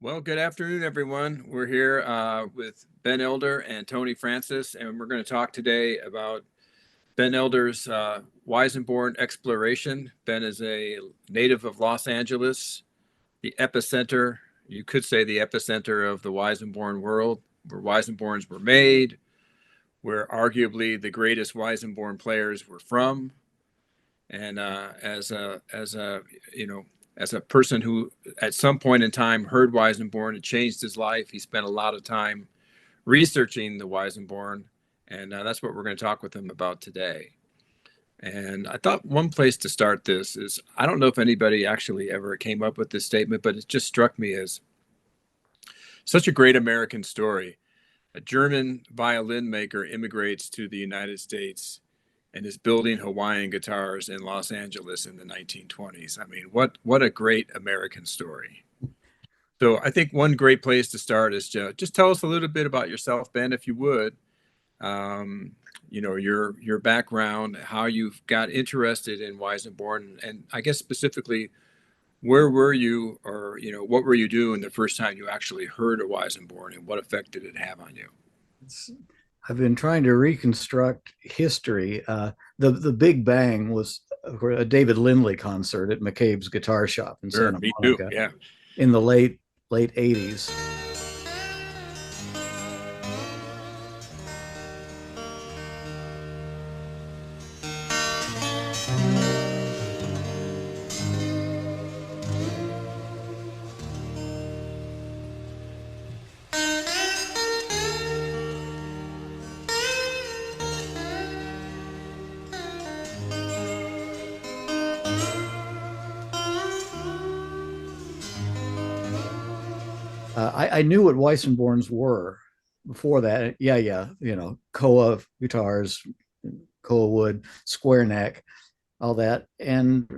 Well, good afternoon, everyone. We're here with Ben Elder and Tony Francis, and we're going to talk today about Ben Elder's Weissenborn exploration. Ben is a native of Los Angeles, the epicenter, you could say the epicenter of the Weissenborn world, where Weissenborns were made, where arguably the greatest Weissenborn players were from. And as a person who at some point in time heard Weissenborn, it changed his life. He spent a lot of time researching the Weissenborn, and that's what we're going to talk with him about today. And I thought one place to start this is, I don't know if anybody actually ever came up with this statement, but it just struck me as such a great American story. A German violin maker immigrates to the United States and is building Hawaiian guitars in Los Angeles in the 1920s. I mean, what a great American story. So I think one great place to start is just tell us a little bit about yourself, Ben, if you would. Your background, how you got interested in Weissenborn, and I guess specifically, where were you, or what were you doing the first time you actually heard of Weissenborn, and what effect did it have on you? I've been trying to reconstruct history. The Big Bang was a David Lindley concert at McCabe's Guitar Shop in Sure, Santa me too. Monica Yeah. in the late 80s. I knew what Weissenborns were before that. Yeah, Koa guitars, Koa wood, Squareneck, all that, and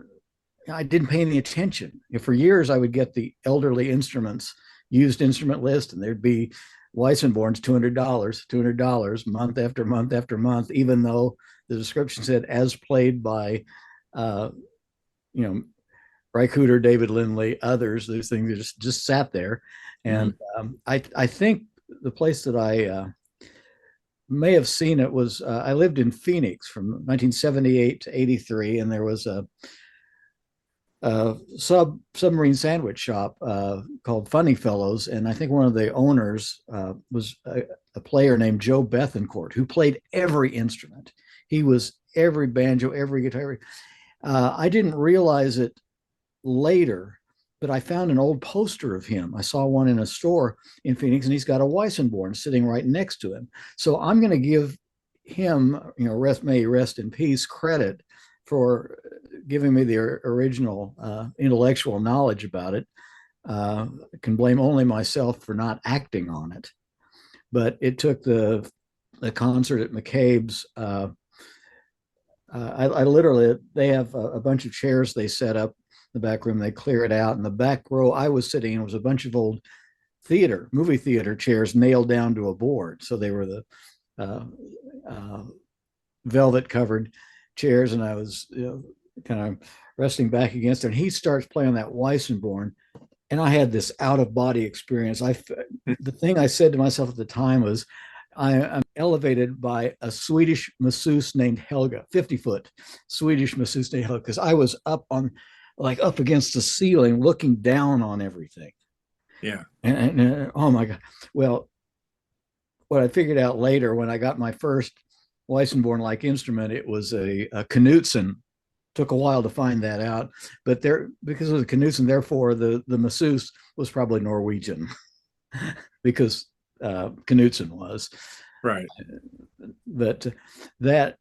I didn't pay any attention. For years, I would get the elderly instruments used instrument list, and there'd be Weissenborns $200 month after month after month, even though the description said as played by, uh, you know, Rycooter, David Lindley, others. These things just sat there, and I think the place that I may have seen it was I lived in Phoenix from 1978 to 83, and there was a submarine sandwich shop called Funny Fellows, and I think one of the owners was a player named Joe Bethencourt, who played every instrument. He was every banjo, every guitar. I didn't realize it later, but I found an old poster of him. I saw one in a store in Phoenix, and he's got a Weissenborn sitting right next to him. So I'm going to give him, may he rest in peace, credit for giving me the original intellectual knowledge about it. I can blame only myself for not acting on it. But it took the concert at McCabe's. I literally, they have a bunch of chairs they set up in the back room. They clear it out. And the back row I was sitting in was a bunch of old movie theater chairs nailed down to a board. So they were the velvet covered chairs, and I was kind of resting back against it. And he starts playing that Weissenborn, and I had this out of body experience. The thing I said to myself at the time was, I'm elevated by a Swedish masseuse named Helga, 50-foot Swedish masseuse named Helga, because I was up against the ceiling, looking down on everything. Yeah. And oh my God. Well, what I figured out later when I got my first Weissenborn-like instrument, it was a Knudsen. Took a while to find that out, but because of the Knudsen, therefore the masseuse was probably Norwegian because Knudsen was. Right. But that,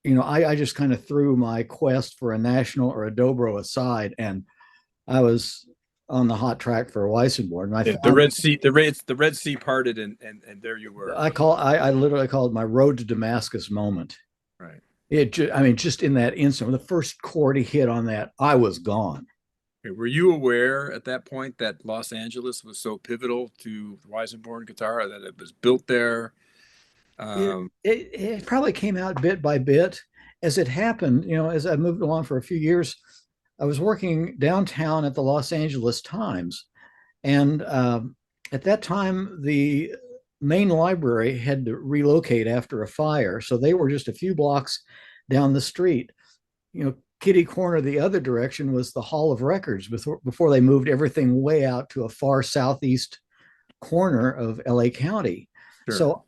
I just kind of threw my quest for a national or a dobro aside, and I was on the hot track for Weissenborn. The Red Sea parted, and there you were. I literally called it my road to Damascus moment. Right. Just in that instant, the first chord he hit on that, I was gone. Okay. Were you aware at that point that Los Angeles was so pivotal to the Weissenborn guitar, that it was built there? It probably came out bit by bit as it happened. As I moved along for a few years, I was working downtown at the Los Angeles Times, And at that time, the main library had to relocate after a fire. So they were just a few blocks down the street. You know, kitty corner the other direction was the Hall of Records before they moved everything way out to a far southeast corner of LA County. Sure. So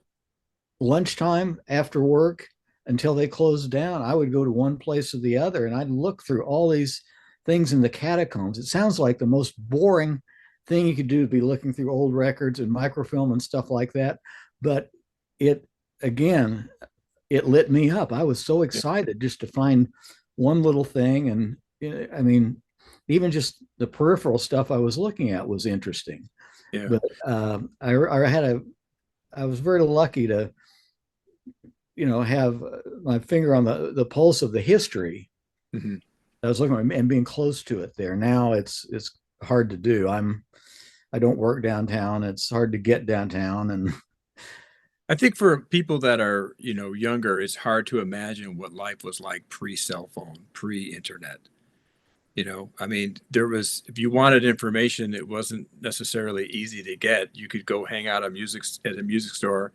lunchtime after work until they closed down, I would go to one place or the other and I'd look through all these things in the catacombs. It sounds like the most boring thing you could do to be looking through old records and microfilm and stuff like that. But it, again, it lit me up. I was so excited just to find one little thing. And I mean, even just the peripheral stuff I was looking at was interesting. Yeah. But I was very lucky to, have my finger on the pulse of the history. Mm-hmm. I was looking at and being close to it there. Now it's hard to do. I don't work downtown. It's hard to get downtown. And I think for people that are, younger, it's hard to imagine what life was like pre-cell phone, pre-internet. I mean, if you wanted information, it wasn't necessarily easy to get. You could go hang out at a music store.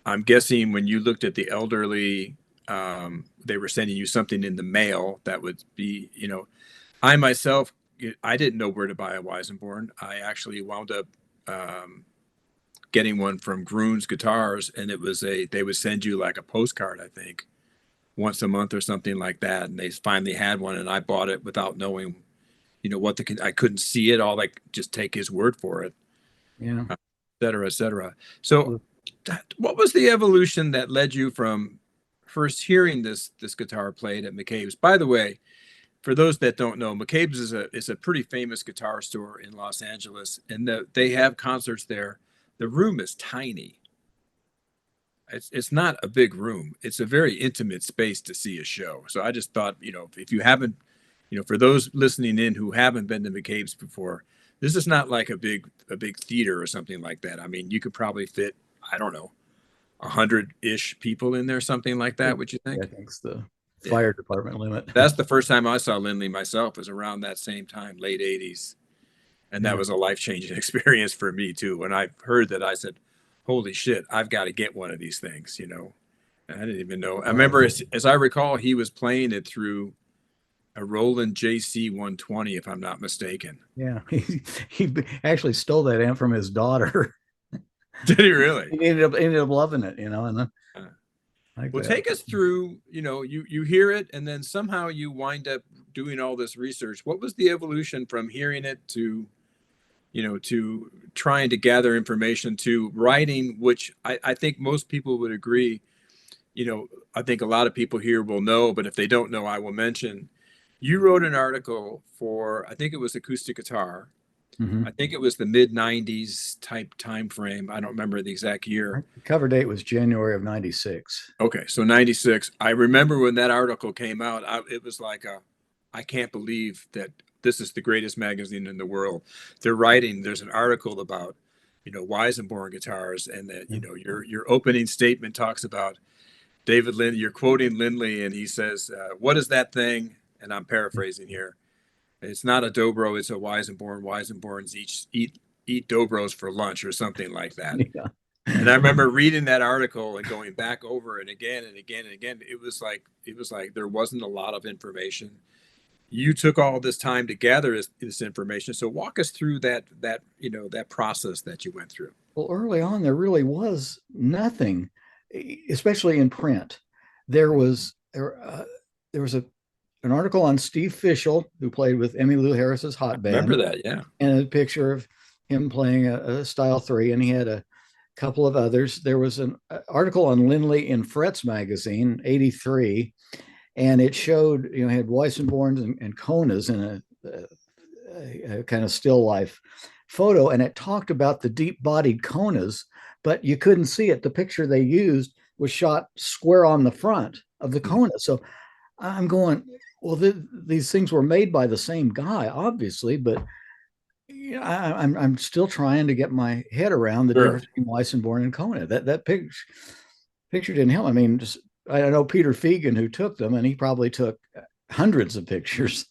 I'm guessing when you looked at the elderly, they were sending you something in the mail that would be, I myself, I didn't know where to buy a Weissenborn. I actually wound up getting one from Gruhn's Guitars, and they would send you like a postcard, I think, once a month or something like that. And they finally had one, and I bought it without knowing, I couldn't see it all, like just take his word for it, yeah, et cetera, et cetera. So what was the evolution that led you from first hearing this guitar played at McCabe's? By the way, for those that don't know, McCabe's is a pretty famous guitar store in Los Angeles, and they have concerts there. The room is tiny. It's not a big room. It's a very intimate space to see a show. So I just thought, if you haven't, for those listening in who haven't been to McCabe's before, this is not like a big theater or something like that. I mean, you could probably fit, I don't know, 100-ish people in there, something like that. Would you think? I think it's the fire department limit. That's the first time I saw Lindley myself, was around that same time, late 80s. And that was a life-changing experience for me too. When I heard that, I said, holy shit, I've got to get one of these things, I didn't even know. I remember, as I recall, he was playing it through a Roland JC 120, if I'm not mistaken. Yeah, he actually stole that amp from his daughter. Did he really? He ended up loving it, and well, take us through, you hear it, and then somehow you wind up doing all this research. What was the evolution from hearing it to trying to gather information, to writing, which I think most people would agree, I think a lot of people here will know, but if they don't know, I will mention, you wrote an article for, I think it was Acoustic Guitar. Mm-hmm. I think it was the mid-90s type time frame. I don't remember the exact year. The cover date was January of 96. Okay, so 96. I remember when that article came out, it was like I can't believe that this is the greatest magazine in the world. There's an article about, Weissenborn guitars, and that, your opening statement talks about David Lindley. You're quoting Lindley, and he says, what is that thing? And I'm paraphrasing here. It's not a dobro, it's a Weissenborn. Weissenborns eat dobros for lunch or something like that. Yeah. And I remember reading that article and going back over it again and again and again. It was like there wasn't a lot of information. You took all this time to gather this information. So walk us through that process that you went through. Well, early on, there really was nothing, especially in print. There was an article on Steve Fishel, who played with Emmylou Harris's Hot Band. Remember that, yeah. And a picture of him playing a Style 3, and he had a couple of others. There was an article on Lindley in Frets magazine, 83, and it showed, had Weissenborns and Konas in a kind of still life photo, and it talked about the deep-bodied Konas, but you couldn't see it. The picture they used was shot square on the front of the Kona. So I'm going, well, these things were made by the same guy, obviously, but I'm still trying to get my head around the difference between Weissenborn and Kona. That picture didn't help. I mean, I know Peter Fegan, who took them, and he probably took hundreds of pictures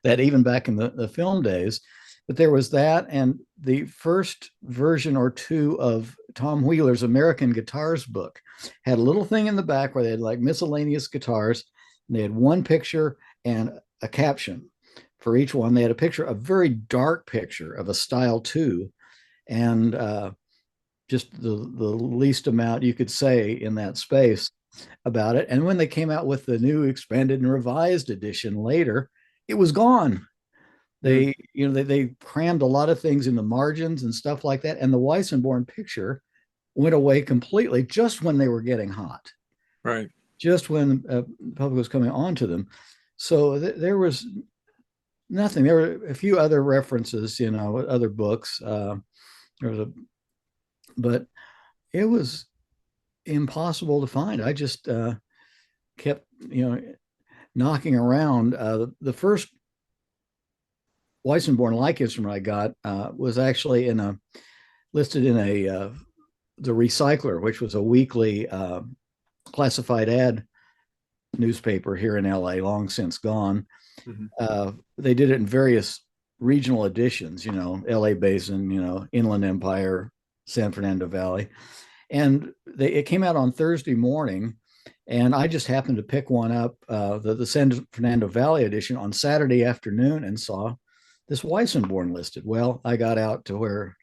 that even back in the film days. but there was that, and the first version or two of Tom Wheeler's American Guitars book had a little thing in the back where they had like miscellaneous guitars, and they had one picture and a caption for each one. They had a picture, a very dark picture of a Style 2, and just the least amount you could say in that space about it. And when they came out with the new expanded and revised edition later, it was gone. They, they crammed a lot of things in the margins and stuff like that. And the Weissenborn picture went away completely just when they were getting hot. Right. Just when the public was coming onto them. So there was nothing. There were a few other references, other books. But it was impossible to find. I just kept, knocking around. The first Weissenborn like instrument I got was actually listed in the Recycler, which was a weekly classified ad newspaper here in LA, long since gone. Mm-hmm. They did it in various regional editions, LA Basin, Inland Empire, San Fernando Valley. And it came out on Thursday morning, and I just happened to pick one up, the San Fernando Valley edition, on Saturday afternoon, and saw this Weissenborn listed. Well, I got out to where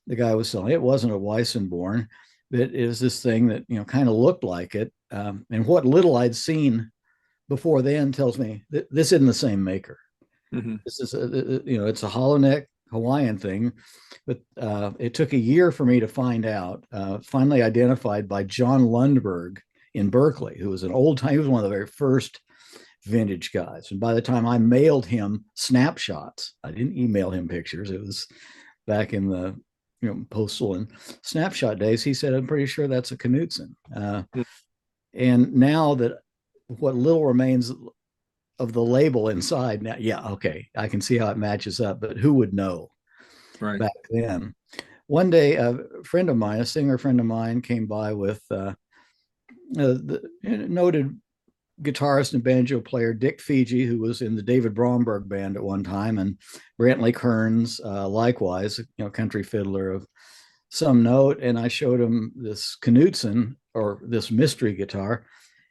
the guy was selling. It wasn't a Weissenborn, but it was this thing that kind of looked like it. And what little I'd seen before then tells me that this isn't the same maker. Mm-hmm. This is it's a hollow neck Hawaiian thing, but it took a year for me to find out. Finally identified by John Lundberg in Berkeley, who was he was one of the very first vintage guys. And by the time I mailed him snapshots, I didn't email him pictures. It was back in the postal and snapshot days. He said, "I'm pretty sure that's a Knudsen." And now that what little remains of the label inside, now, yeah, okay, I can see how it matches up, but who would know back then? One day, a friend of mine, a singer friend of mine, came by with the noted guitarist and banjo player Dick Fiji, who was in the David Bromberg band at one time, and Brantley Kearns, likewise, country fiddler of some note. And I showed him this Knudsen, or this mystery guitar,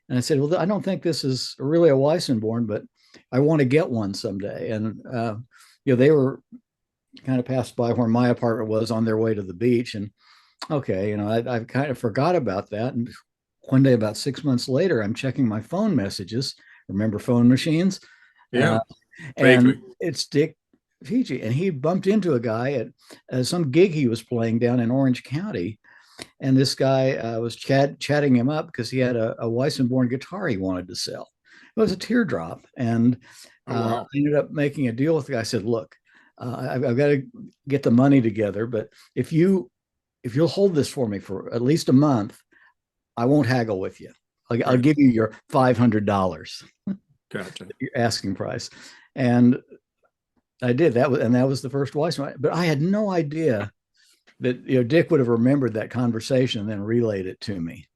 and I said, "Well, I don't think this is really a Weissenborn, but I want to get one someday." And they were kind of passed by where my apartment was on their way to the beach, and okay, I kind of forgot about that. And one day, about 6 months later, I'm checking my phone messages. Remember phone machines? Yeah. And it's Dick Fiji. And he bumped into a guy at some gig he was playing down in Orange County. And this guy was chatting him up because he had a Weissenborn guitar he wanted to sell. It was a teardrop. And I ended up making a deal with the guy. I said, "Look, I've got to get the money together, but if you'll hold this for me for at least a month, I won't haggle with you. I'll give you your $500. Gotcha. Your asking price." And I did that, and that was the first Weissenborn. But I had no idea that Dick would have remembered that conversation and then relayed it to me.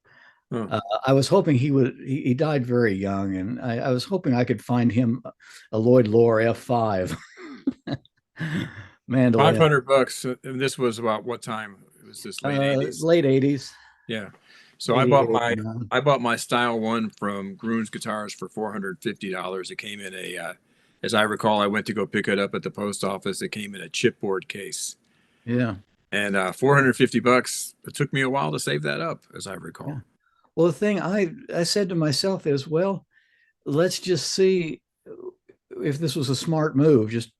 I was hoping he would. He died very young, and I was hoping I could find him a Lloyd Loar F5 mandolin. $500. And this was about what time? It was this late 80s. Late 80s. Yeah. So I bought my Style 1 from Gruhn's Guitars for $450. It came in as I recall, I went to go pick it up at the post office. It came in a chipboard case. Yeah. And $450. It took me a while to save that up, as I recall. Yeah. Well, the thing I said to myself is, well, let's just see if this was a smart move, just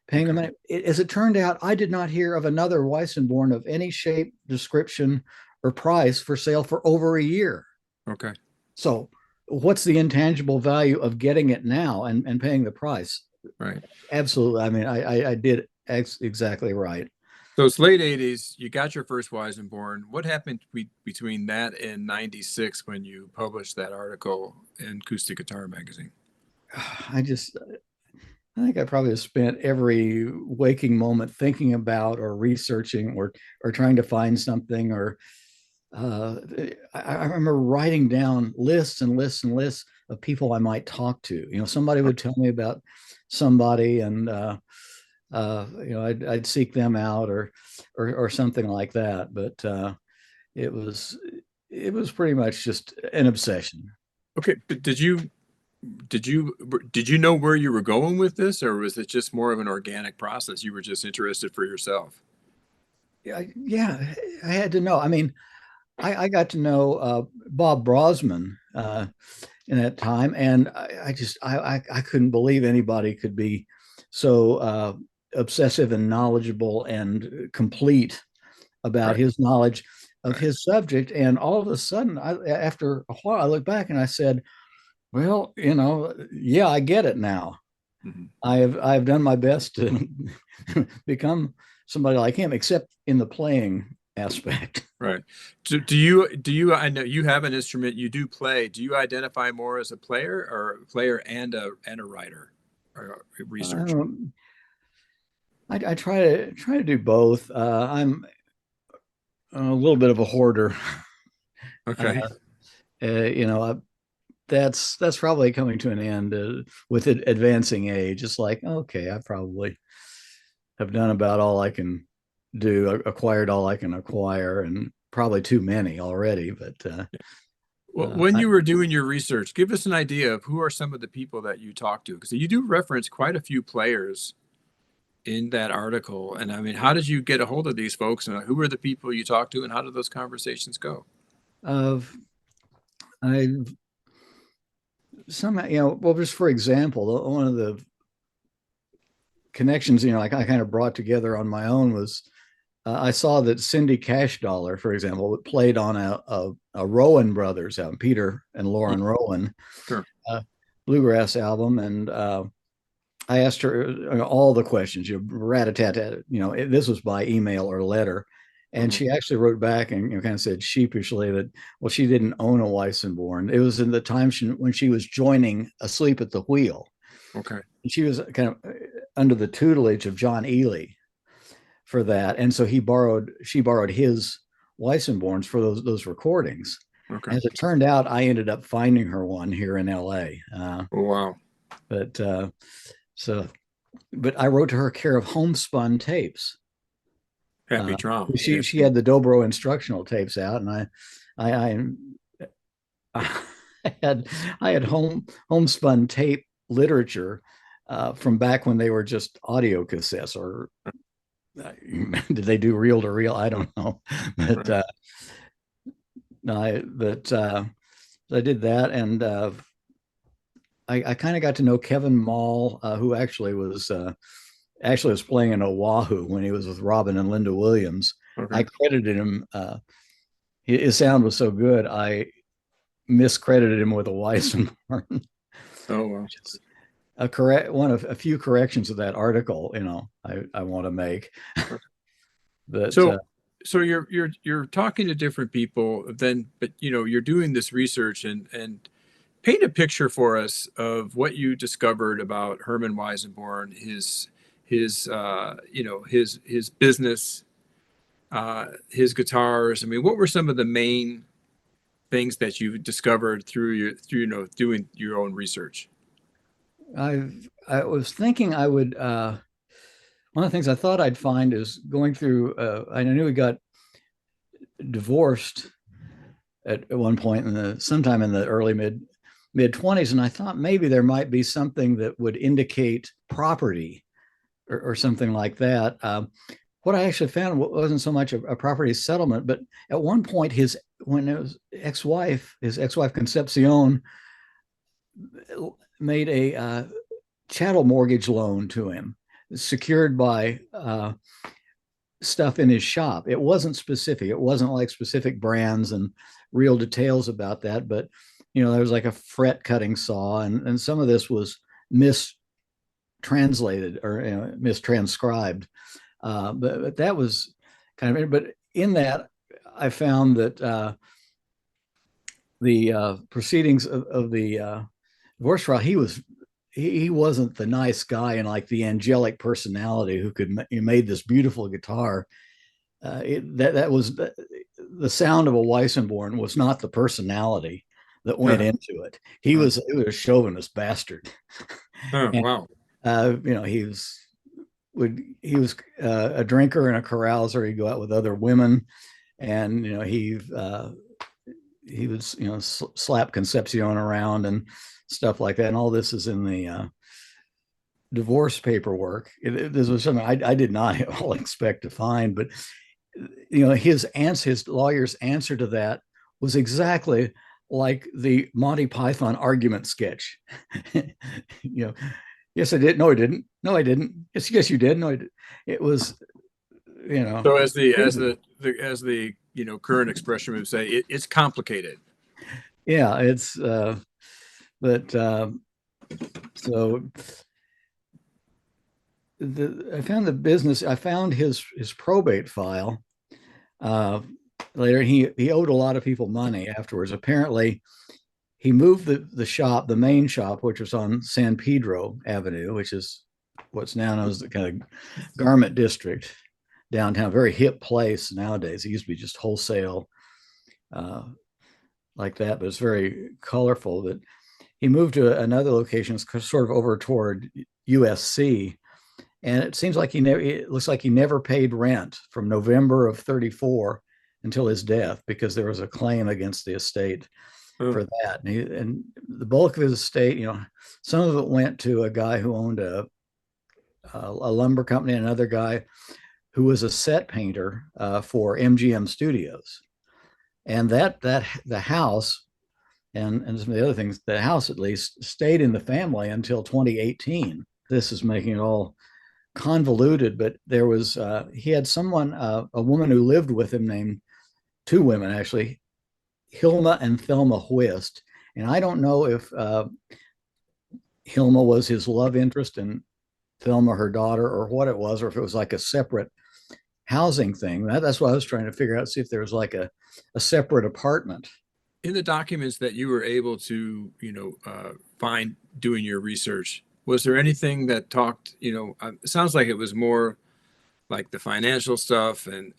paying them money. As it turned out, I did not hear of another Weissenborn of any shape, description, or price for sale for over a year. Okay. So what's the intangible value of getting it now and paying the price? Right. Absolutely. I mean, I did exactly right. So it's late 80s. You got your first Weissenborn. What happened between that and 96 when you published that article in Acoustic Guitar Magazine? I think I probably have spent every waking moment thinking about or researching or trying to find something. Or I remember writing down lists and lists and lists of people I might talk to. Somebody would tell me about somebody, and I'd seek them out or something like that. But it was it was pretty much just an obsession. Okay, but did you did you know where you were going with this, or was it just more of an organic process? You were just interested for yourself. Yeah, I had to know. I mean, I got to know Bob Brosman in that time, and I couldn't believe anybody could be so obsessive and knowledgeable and complete about Right, his knowledge of right. his subject. And all of a sudden, after a while, I looked back and I said, "Well, yeah, I get it now. Mhm. I've done my best to become somebody like him, except in the playing aspect." Right. Do you I know you have an instrument, you do play. Do you identify more as a player or a player and a writer or a researcher? Um, I try to do both. I'm a little bit of a hoarder. Uh, Okay. you know, that's probably coming to an end with advancing age. It's like, okay, I probably have done about all I can do, acquired all I can acquire, and probably too many already. But Well, when I, you were doing your research, give us an idea of who are some of the people that you talked to, because you do reference quite a few players in that article. And I mean, how did you get a hold of these folks, and who were the people you talked to, and how did those conversations go? uh, I somehow, well, just for example, one of the connections, like I kind of brought together on my own was I saw that Cindy Cash Dollar, for example, played on a Rowan Brothers album, Peter and Hmm, Lauren Rowan sure. uh, bluegrass album, and I asked her all the questions, rat-a-tat-tat, this was by email or letter. And Hmm. she actually wrote back and kind of said sheepishly that, well, she didn't own a Weissenborn. It was in the time when she was joining Asleep at the Wheel. Okay. And she was kind of under the tutelage of John Ely for that. And so she borrowed his Weissenborns for those recordings. Okay. As it turned out, I ended up finding her one here in LA. Oh, wow. But so but I wrote to her care of Homespun Tapes. Happy Uh, trauma. Yes. she had the Dobro instructional tapes out, and I I had homespun tape literature from back when they were just audio cassettes, or did they do reel to reel? I don't know, but Right. I did that, and I kind of got to know Kevin Mall, who actually was playing in Oahu when he was with Robin and Linda Williams. I Okay. credited him. His sound was so good, I miscredited him with a Weissenborn. Oh, wow. A few corrections of that article. I want to make, Okay. but So you're talking to different people, then, but you're doing this research, and paint a picture for us of what you discovered about Herman Weisenborn, his business, his guitars. I mean, what were some of the main things that you discovered through doing your own research? I was thinking I would. One of the things I thought I'd find is going through. I knew he got divorced at one point sometime in the early mid 20s, and I thought maybe there might be something that would indicate property or something like that. What I actually found wasn't so much a property settlement, but at one point when it was his ex-wife Concepcion made a chattel mortgage loan to him, secured by stuff in his shop. It wasn't specific. It wasn't like specific brands and real details about that, but there was like a fret cutting saw, and some of this was mistranslated or mistranscribed. But that was kind of. But in that, I found that the proceedings of the divorce trial, he wasn't the nice guy and like the angelic personality who he made this beautiful guitar. That was the sound of a Weissenborn was not the personality that went Huh. into it. He Huh. was a chauvinist bastard, Oh, and wow. he was he was a drinker and a carouser. He'd go out with other women, and he would slap Concepcion around and stuff like that. And all this is in the divorce paperwork. This was something I did not at all expect to find, but his lawyer's answer to that was exactly like the Monty Python argument sketch. Yes, I did. No, I didn't. No, I didn't. Yes, you did. No, I did. It was, So as the current expression would say, it's complicated. Yeah, it's but so I found his probate file later. He owed a lot of people money afterwards. Apparently, he moved the main shop, which was on San Pedro Avenue, which is what's now known as the kind of garment district downtown. Very hip place nowadays. It used to be just wholesale like that, but it's very colorful. That he moved to another location, sort of over toward USC, and it seems like it looks like he never paid rent from November of 34 until his death, because there was a claim against the estate for that. And the bulk of his estate, some of it went to a guy who owned a lumber company, and another guy who was a set painter for MGM Studios. And the house and some of the other things, the house at least stayed in the family until 2018. This is making it all convoluted, but there was he had someone, a woman who lived with him, named two women actually, Hilma and Thelma Whist. And I don't know if Hilma was his love interest and Thelma her daughter, or what it was, or if it was like a separate housing thing. That's what I was trying to figure out, see if there was like a separate apartment. In the documents that you were able to, find doing your research, was there anything that talked, it sounds like it was more like the financial stuff and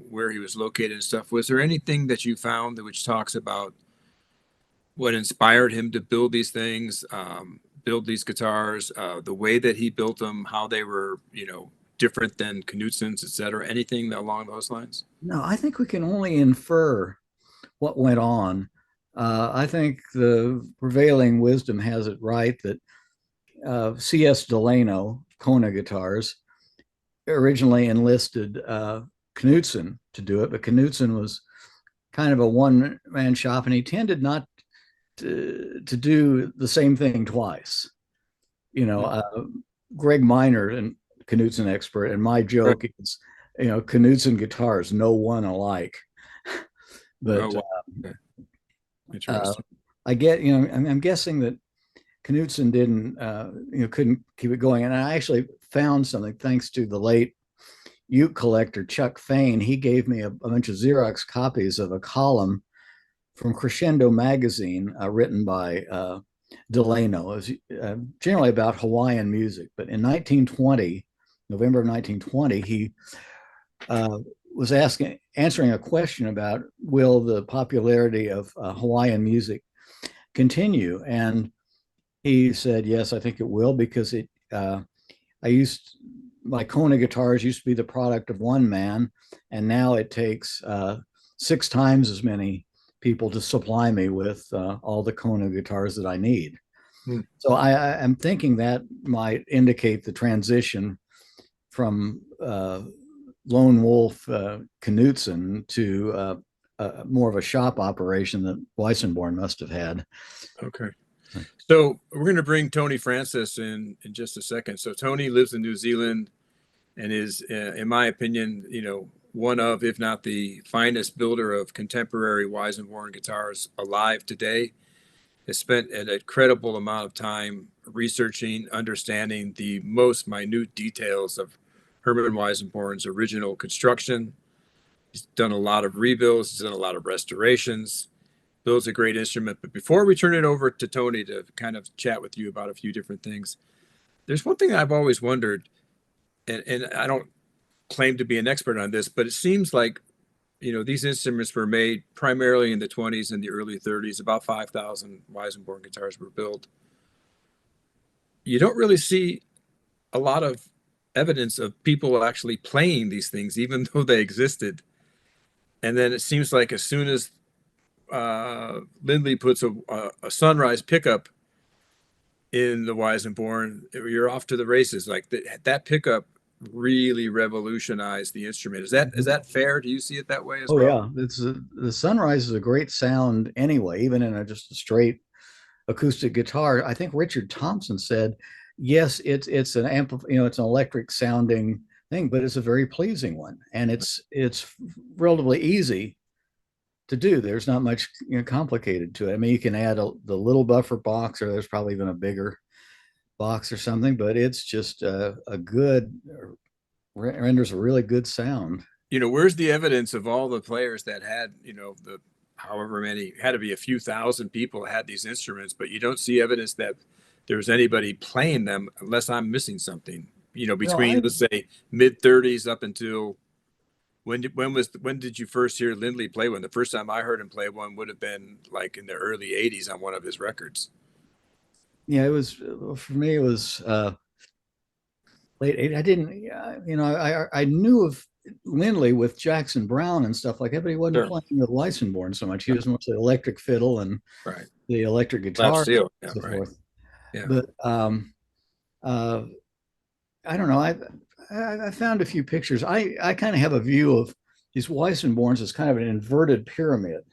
where he was located and stuff. Was there anything that you found which talks about what inspired him to build these things, build these guitars, the way that he built them, how they were, different than Knutson's, et cetera? Anything along those lines? No, I think we can only infer what went on. I think the prevailing wisdom has it right that C.S. Delano, Kona Guitars, originally enlisted Knutson to do it, but Knutson was kind of a one-man shop, and he tended not to do the same thing twice. Greg Miner, and Knutson expert, and my joke is, Knutson guitars, no one alike. But Interesting. I get, I'm guessing that Knutson couldn't keep it going. And I actually found something thanks to the late uke collector Chuck Fain. He gave me a bunch of Xerox copies of a column from Crescendo magazine written by Delano. It was generally about Hawaiian music. But in November of 1920, he was answering a question about, will the popularity of Hawaiian music continue? And he said, yes, I think it will, because my Kona guitars used to be the product of one man, and now it takes 6 times as many people to supply me with all the Kona guitars that I need. So I'm thinking that might indicate the transition from lone wolf Knutson to more of a shop operation that Weissenborn must have had. Okay. So we're going to bring Tony Francis in just a second. So Tony lives in New Zealand and is, in my opinion, one of, if not the finest builder of contemporary Weissenborn guitars alive today. Has spent an incredible amount of time researching, understanding the most minute details of Herman Weissenborn's original construction. He's done a lot of rebuilds. He's done a lot of restorations. Builds a great instrument. But before we turn it over to Tony to kind of chat with you about a few different things, there's one thing I've always wondered, and I don't claim to be an expert on this, but it seems like, these instruments were made primarily in the 20s and the early 30s. About 5,000 Weissenborn guitars were built. You don't really see a lot of evidence of people actually playing these things, even though they existed. And then it seems like as soon as Lindley puts a Sunrise pickup in the Weissenborn, you're off to the races. Like that pickup really revolutionized the instrument. Is that fair? Do you see it that way as Oh well? yeah, the Sunrise is a great sound anyway, even in just a straight acoustic guitar. I think Richard Thompson said, yes, it's an it's an electric sounding thing, but it's a very pleasing one, and it's relatively easy to do. There's not much complicated to it. I mean, you can add the little buffer box, or there's probably even a bigger box or something, but it's just a good renders a really good sound. Where's the evidence of all the players that had, the however many, had to be a few thousand people had these instruments, but you don't see evidence that there was anybody playing them unless I'm missing something, between, let's say, mid 30s up until when did you first hear Lindley play one? The first time I heard him play one would have been like in the early 80s on one of his records. Yeah, it was for me. It was late 80s. I didn't, I knew of Lindley with Jackson Browne and stuff like that, but he wasn't Sure. playing with Weissenborn so much. He was mostly electric fiddle and Right. the electric Lap guitar steel. and Yeah, so right. forth. Yeah. But uh, I don't know. I found a few pictures. I kind of have a view of these Weissenborns as kind of an inverted pyramid,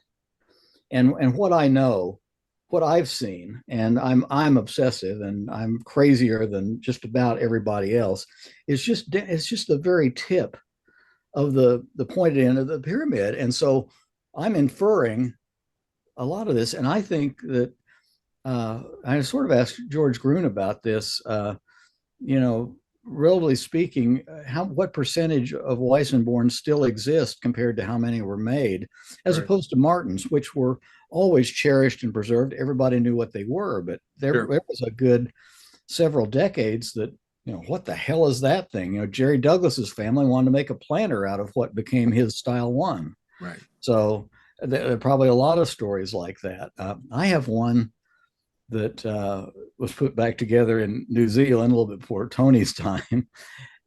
and what I know, what I've seen, and I'm obsessive and I'm crazier than just about everybody else. It's just the very tip of the pointed end of the pyramid, and so I'm inferring a lot of this, and I think that I sort of asked George Gruen about this. You know, relatively speaking, what percentage of Weissenborn still exist compared to how many were made, as Right. opposed to Martins, which were always cherished and preserved. Everybody knew what they were, but there was a good several decades that, what the hell is that thing? Jerry Douglas's family wanted to make a planter out of what became his style one. Right. So there are probably a lot of stories like that. I have one that was put back together in New Zealand a little bit before Tony's time.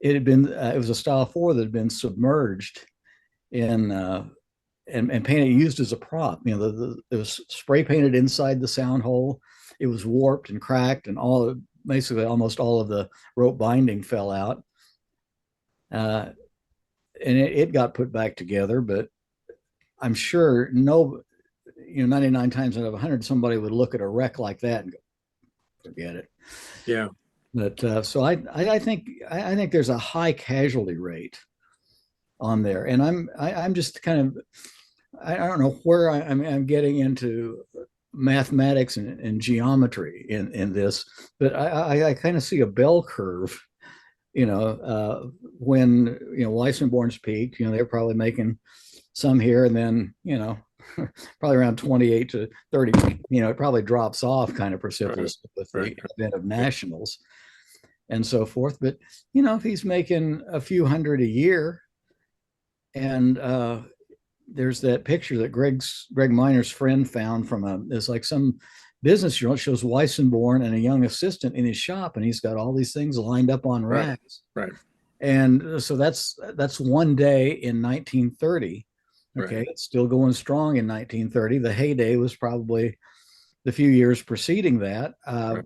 It was a style 4 that had been submerged in and painted, used as a prop. It was spray painted inside the sound hole. It was warped and cracked, and basically almost all of the rope binding fell out. And it got put back together, but I'm sure 99 times out of 100, somebody would look at a wreck like that and go, forget it. Yeah. But so I think there's a high casualty rate on there, and I'm just kind of, I don't know where I'm getting into mathematics and geometry in this, but I kind of see a bell curve. When Weissenborn's peaked, they're probably making some here, and then probably around 28 to 30, it probably drops off kind of precipitously with the advent of nationals and so forth. But if he's making a few hundred a year, and there's that picture that Greg Miner's friend found from there's like some business journal. It shows Weissenborn and a young assistant in his shop, and he's got all these things lined up on racks. Right. And so that's one day in 1930. Okay, right. It's still going strong in 1930. The heyday was probably the few years preceding that. Right.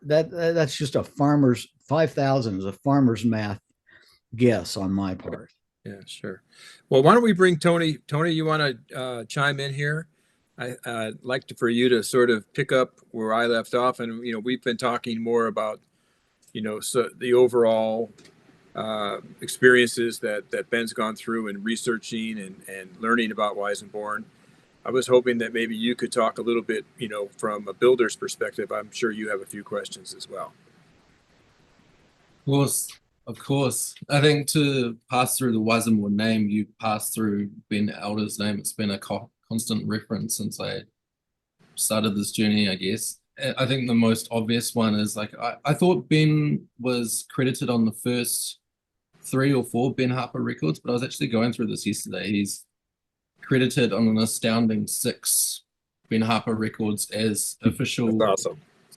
That's just a farmer's 5,000 is a farmer's math guess on my part. Yeah, sure. Well, why don't we bring Tony? Tony, you want to chime in here? I'd like for you to sort of pick up where I left off, and we've been talking more about so the overall experiences that Ben's gone through in researching and learning about Weissenborn. I was hoping that maybe you could talk a little bit, from a builder's perspective. I'm sure you have a few questions as well. Of course. I think to pass through the Weissenborn name, you pass through Ben Elder's name. It's been a constant reference since I started this journey, I guess. I think the most obvious one is I thought Ben was credited on the first 3 or 4 Ben Harper records, but I was actually going through this yesterday. He's credited on an astounding 6 Ben Harper records as official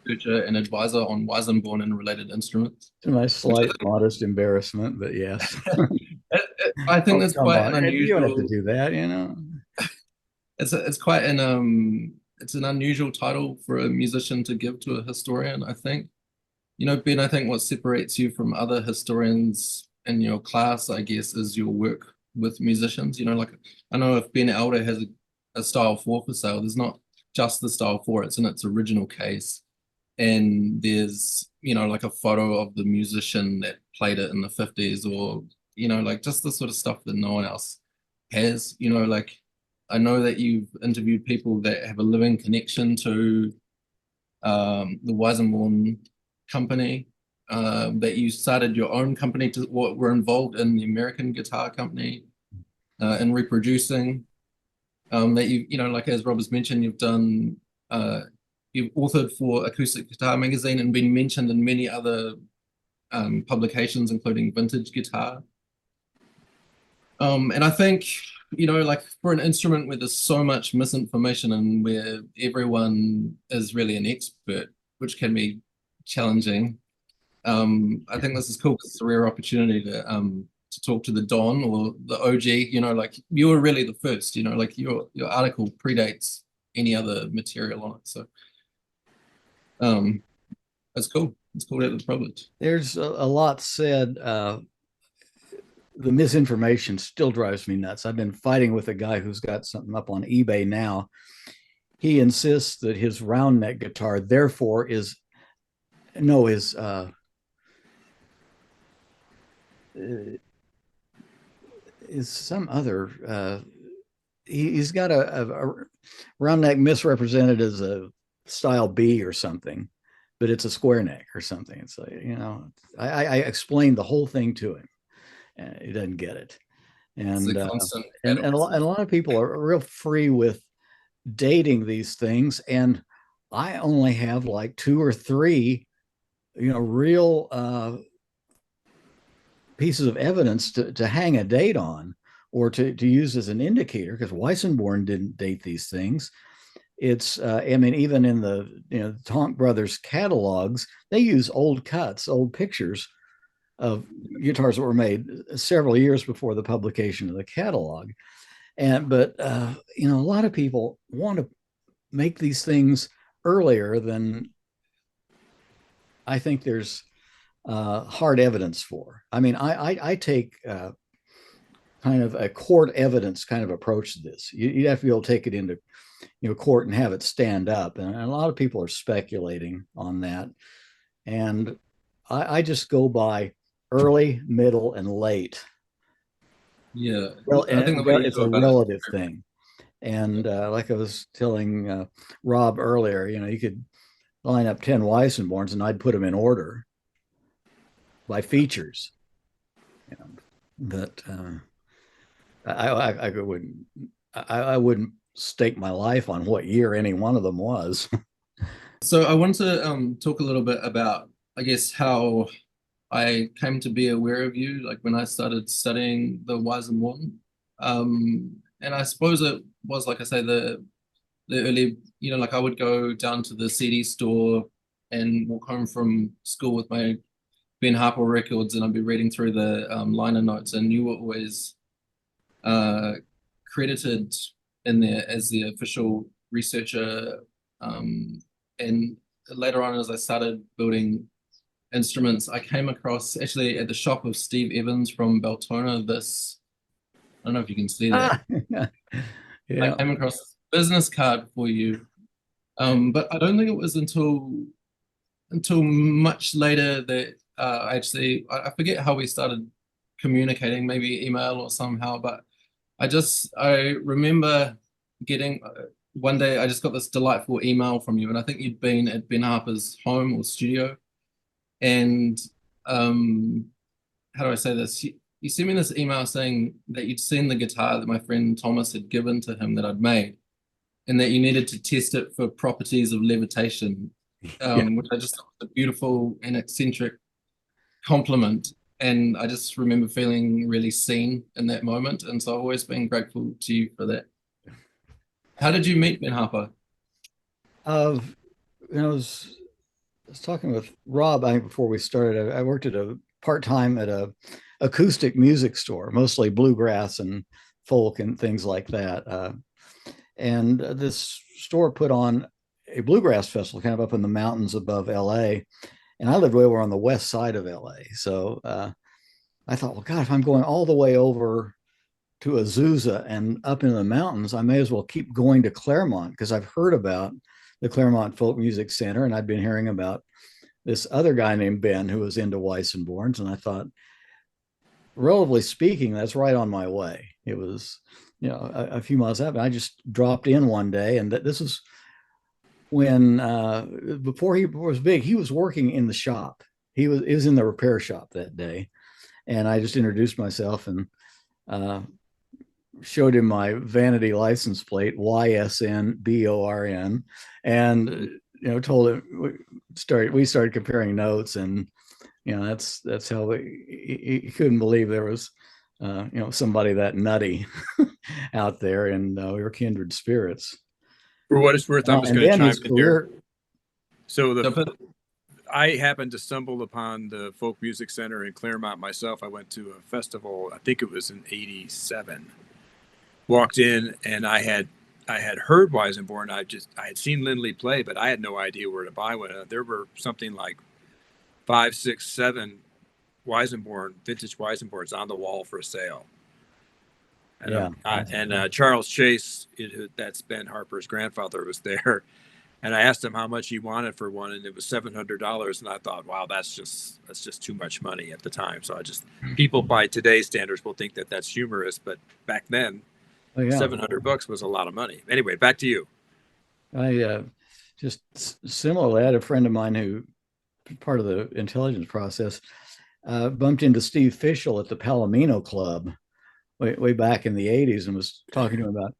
researcher and advisor on Weissenborn and related instruments. To my slight modest embarrassment, but yes. I think Oh, that's come quite on. an You don't have to unusual. do that, you know. It's quite it's an unusual title for a musician to give to a historian, I think. You know, Ben, I think what separates you from other historians in your class, I guess, is your work with musicians. You know, like I know if Ben Elder has a style 4 for sale, there's not just the style 4, it's in its original case. And there's, you know, like a photo of the musician that played it in the 50s, or, you know, like just the sort of stuff that no one else has. You know, like I know that you've interviewed people that have a living connection to the Weissenborn company, that you started your own company to what were involved in the American Guitar Company, in reproducing, that you know, like as Rob has mentioned, you've authored for Acoustic Guitar Magazine and been mentioned in many other publications, including Vintage Guitar. And I think, you know, like for an instrument where there's so much misinformation and where everyone is really an expert, which can be challenging, I think this is cool because it's a rare opportunity to talk to the Don or the OG. You know, like you were really the first. You know, like your article predates any other material on it. So, that's cool. It's cool to have the privilege. There's a lot said. The misinformation still drives me nuts. I've been fighting with a guy who's got something up on eBay now. He insists that his round neck guitar, therefore, is some other. He's got a round neck misrepresented as a style B or something, but it's a square neck or something. It's like, you know, I explained the whole thing to him, and he doesn't get it. And a lot of people are real free with dating these things, and I only have like 2 or 3, you know, real pieces of evidence to hang a date on or to use as an indicator, because Weissenborn didn't date these things. It's I mean, even in the, you know, Tonk Brothers catalogs, they use old cuts, old pictures of guitars that were made several years before the publication of the catalog. But you know, a lot of people want to make these things earlier than I think there's hard evidence for. I mean, I take kind of a court evidence kind of approach to this. You'd have to be able to take it into, you know, court and have it stand up. And a lot of people are speculating on that. And I just go by early, middle, and late. Yeah, Well, I think the way it's a relative thing. And like I was telling Rob earlier, you know, you could line up 10 Weissenborns and I'd put them in order by features. You know, but I wouldn't stake my life on what year any one of them was. So I want to talk a little bit about, I guess, how I came to be aware of you, like when I started studying the Weissenborn. And I suppose it was, like I say, the early, you know, like I would go down to the CD store and walk home from school with my Ben Harper records, and I'd be reading through the liner notes, and you were always credited in there as the official researcher. And later on, as I started building instruments, I came across, actually at the shop of Steve Evans from Beltona, this, I don't know if you can see that. Yeah. I came across this business card for you, but I don't think it was until much later that I forget how we started communicating, maybe email or somehow, but I remember getting one day I just got this delightful email from you, and I think you'd been at Ben Harper's home or studio, and how do I say this? You sent me this email saying that you'd seen the guitar that my friend Thomas had given to him that I'd made, and that you needed to test it for properties of levitation, which I just thought was a beautiful and eccentric compliment. And I just remember feeling really seen in that moment. And so I've always been grateful to you for that. How did you meet Ben Harper? You know, it was was talking with Rob, I think before we started, I worked at a part-time at a acoustic music store, mostly bluegrass and folk and things like that. And this store put on a bluegrass festival kind of up in the mountains above LA. And I lived way over on the west side of LA. So I thought, well, God, if I'm going all the way over to Azusa and up in the mountains, I may as well keep going to Claremont because I've heard about the Claremont Folk Music Center, and I'd been hearing about this other guy named Ben who was into Weissenborns, and I thought, relatively speaking, that's right on my way. It was, a few miles up, and I just dropped in one day, and this was when before he was big, he was working in the shop. He was in the repair shop that day, and I just introduced myself and showed him my vanity license plate, YSNBORN, and told him we started comparing notes, and that's how he couldn't believe there was somebody that nutty out there, and we were kindred spirits. For what it's worth, I'm just going to chime in here. So I happened to stumble upon the Folk Music Center in Claremont myself. I went to a festival, I think it was in '87. Walked in, and I had heard Weissenborn. I had seen Lindley play, but I had no idea where to buy one. There were something like 5, 6, 7 vintage Weissenborns on the wall for sale. And, Charles Chase, that's Ben Harper's grandfather, was there. And I asked him how much he wanted for one, and it was $700. And I thought, wow, that's just too much money at the time. So people by today's standards will think that that's humorous, but back then, $700 was a lot of money. Anyway, back to you. I just similarly, I had a friend of mine who, part of the intelligence process, bumped into Steve Fischel at the Palomino Club way back in the '80s, and was talking to him about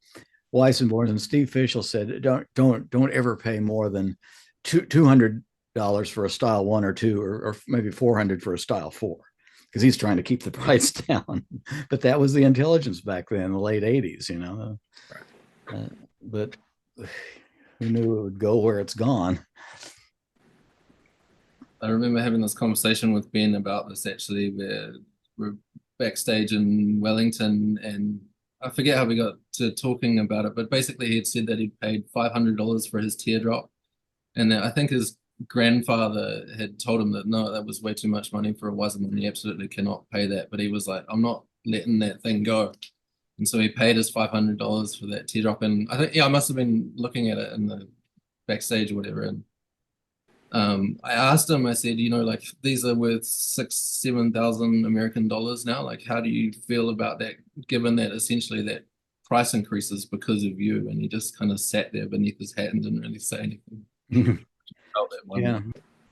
Weissenborns. And Steve Fischel said, "Don't ever pay more than $200 for a style 1 or 2, or maybe $400 for a style 4." Because he's trying to keep the price down. But that was the intelligence back then in the late '80s, but who knew it would go where it's gone? I remember having this conversation with Ben about this, actually, where we're backstage in Wellington, and I forget how we got to talking about it, but basically he had said that he'd paid $500 for his teardrop. And I think his grandfather had told him that no, that was way too much money for a Weissenborn. He absolutely cannot pay that. But he was like, I'm not letting that thing go. And so he paid his $500 for that teardrop. And I think, I must have been looking at it in the backstage or whatever. And I asked him, I said, like, these are worth 6,000-7,000 American dollars now. Like, how do you feel about that, given that essentially that price increases because of you? And he just kind of sat there beneath his hat and didn't really say anything. That one. Yeah.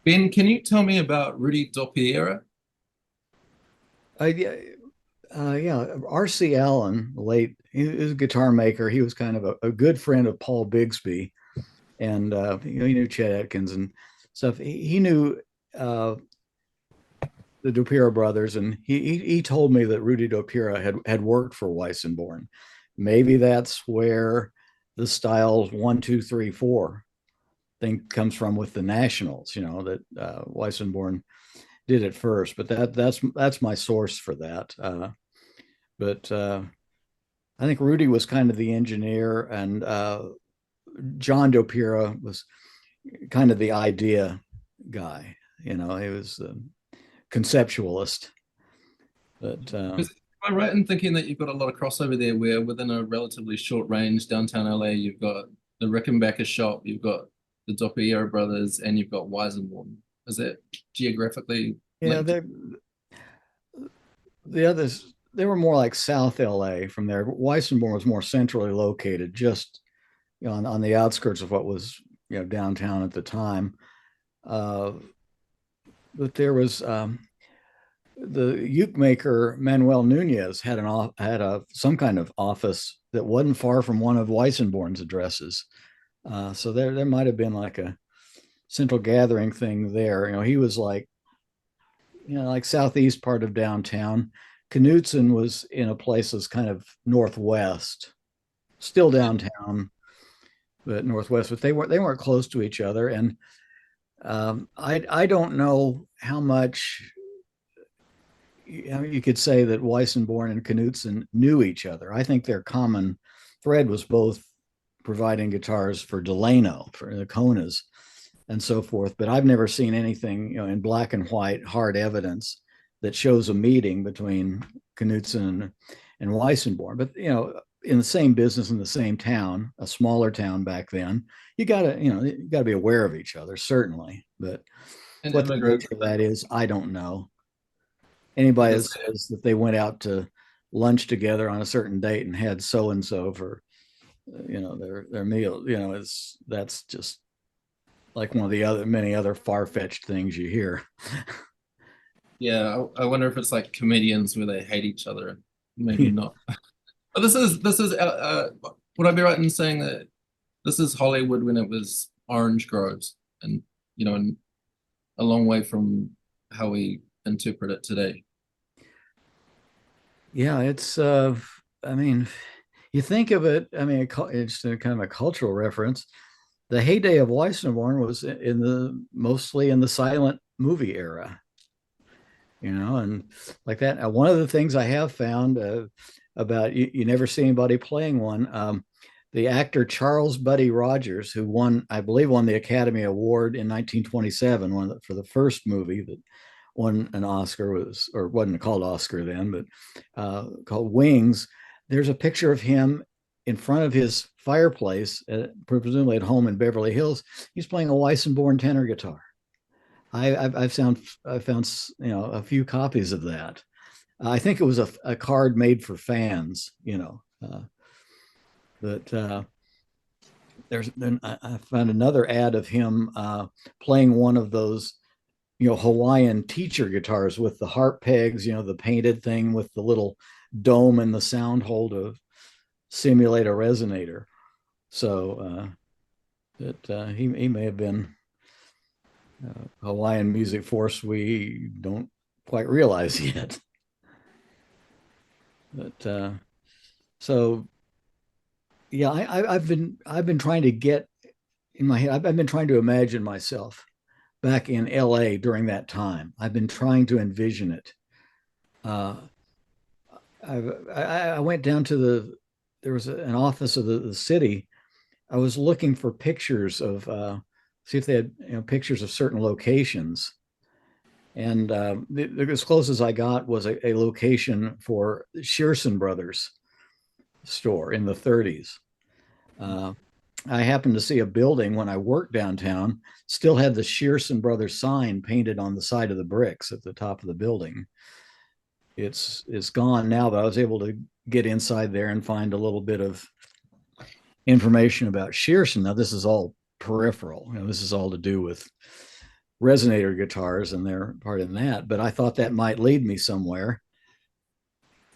Ben, can you tell me about Rudy Dopiera? R.C. Allen, he was a guitar maker. He was kind of a good friend of Paul Bigsby, and he knew Chet Atkins and stuff. He knew the Dopiera brothers, and he told me that Rudy Dopiera had worked for Weissenborn. Maybe that's where the styles 1, 2, 3, 4 thing comes from with the Nationals, that Weissenborn did it first, but that's my source for that. But I think Rudy was kind of the engineer, and John Dopiera was kind of the idea guy. He was the conceptualist. But am I right in thinking that you've got a lot of crossover there, where within a relatively short range downtown LA, you've got the Rickenbacker shop, you've got the Dopiera brothers, and you've got Weissenborn? Is that geographically? Yeah, the others, they were more like South LA from there. Weissenborn was more centrally located, just on the outskirts of what was downtown at the time. But there was the uke maker Manuel Nunez had some kind of office that wasn't far from one of Weissenborn's addresses. So there might have been like a central gathering thing there. He was like southeast part of downtown. Knutson was in a place that's kind of northwest, still downtown, but northwest. But they weren't close to each other. And I don't know how much. I mean, you could say that Weissenborn and Knudsen knew each other. I think their common thread was both providing guitars for Delano, for the Konas, and so forth. But I've never seen anything, in black and white hard evidence that shows a meeting between Knudsen and Weissenborn. But in the same business in the same town, a smaller town back then, you gotta be aware of each other, certainly. But And what the immigrants, nature of that is, I don't know. Anybody that because says that they went out to lunch together on a certain date and had so and so for their meal, that's just like one of the other many other far-fetched things you hear. yeah, I wonder if it's like comedians where they hate each other. Maybe not. But this is would I be right in saying that this is Hollywood when it was orange groves, and and a long way from how we interpret it today. Yeah, it's I mean, you think of it, I mean, it's a kind of a cultural reference. The heyday of Weissenborn was mostly in the silent movie era, and like that. One of the things I have found about you never see anybody playing one. The actor Charles Buddy Rogers, who I believe, won the Academy Award in 1927, for the first movie that won an Oscar, or wasn't called Oscar then, but called Wings. There's a picture of him in front of his fireplace, presumably at home in Beverly Hills. He's playing a Weissenborn tenor guitar. I've found a few copies of that. I think it was a card made for fans, that then I found another ad of him playing one of those Hawaiian teacher guitars with the harp pegs, the painted thing with the little dome and the sound hole to simulate a resonator. So that he may have been Hawaiian music force we don't quite realize yet. But so yeah, I've been trying to get in my head. I've been trying to imagine myself back in LA during that time. I've been trying to envision it. I went down to there was an office of the city. I was looking for pictures of, see if they had pictures of certain locations. And as close as I got was a location for Shearson Brothers store in the 30s. I happened to see a building when I worked downtown, still had the Shearson Brothers sign painted on the side of the bricks at the top of the building. It's gone now, but I was able to get inside there and find a little bit of information about Shearson. Now, this is all peripheral. This is all to do with resonator guitars and their part in that, but I thought that might lead me somewhere.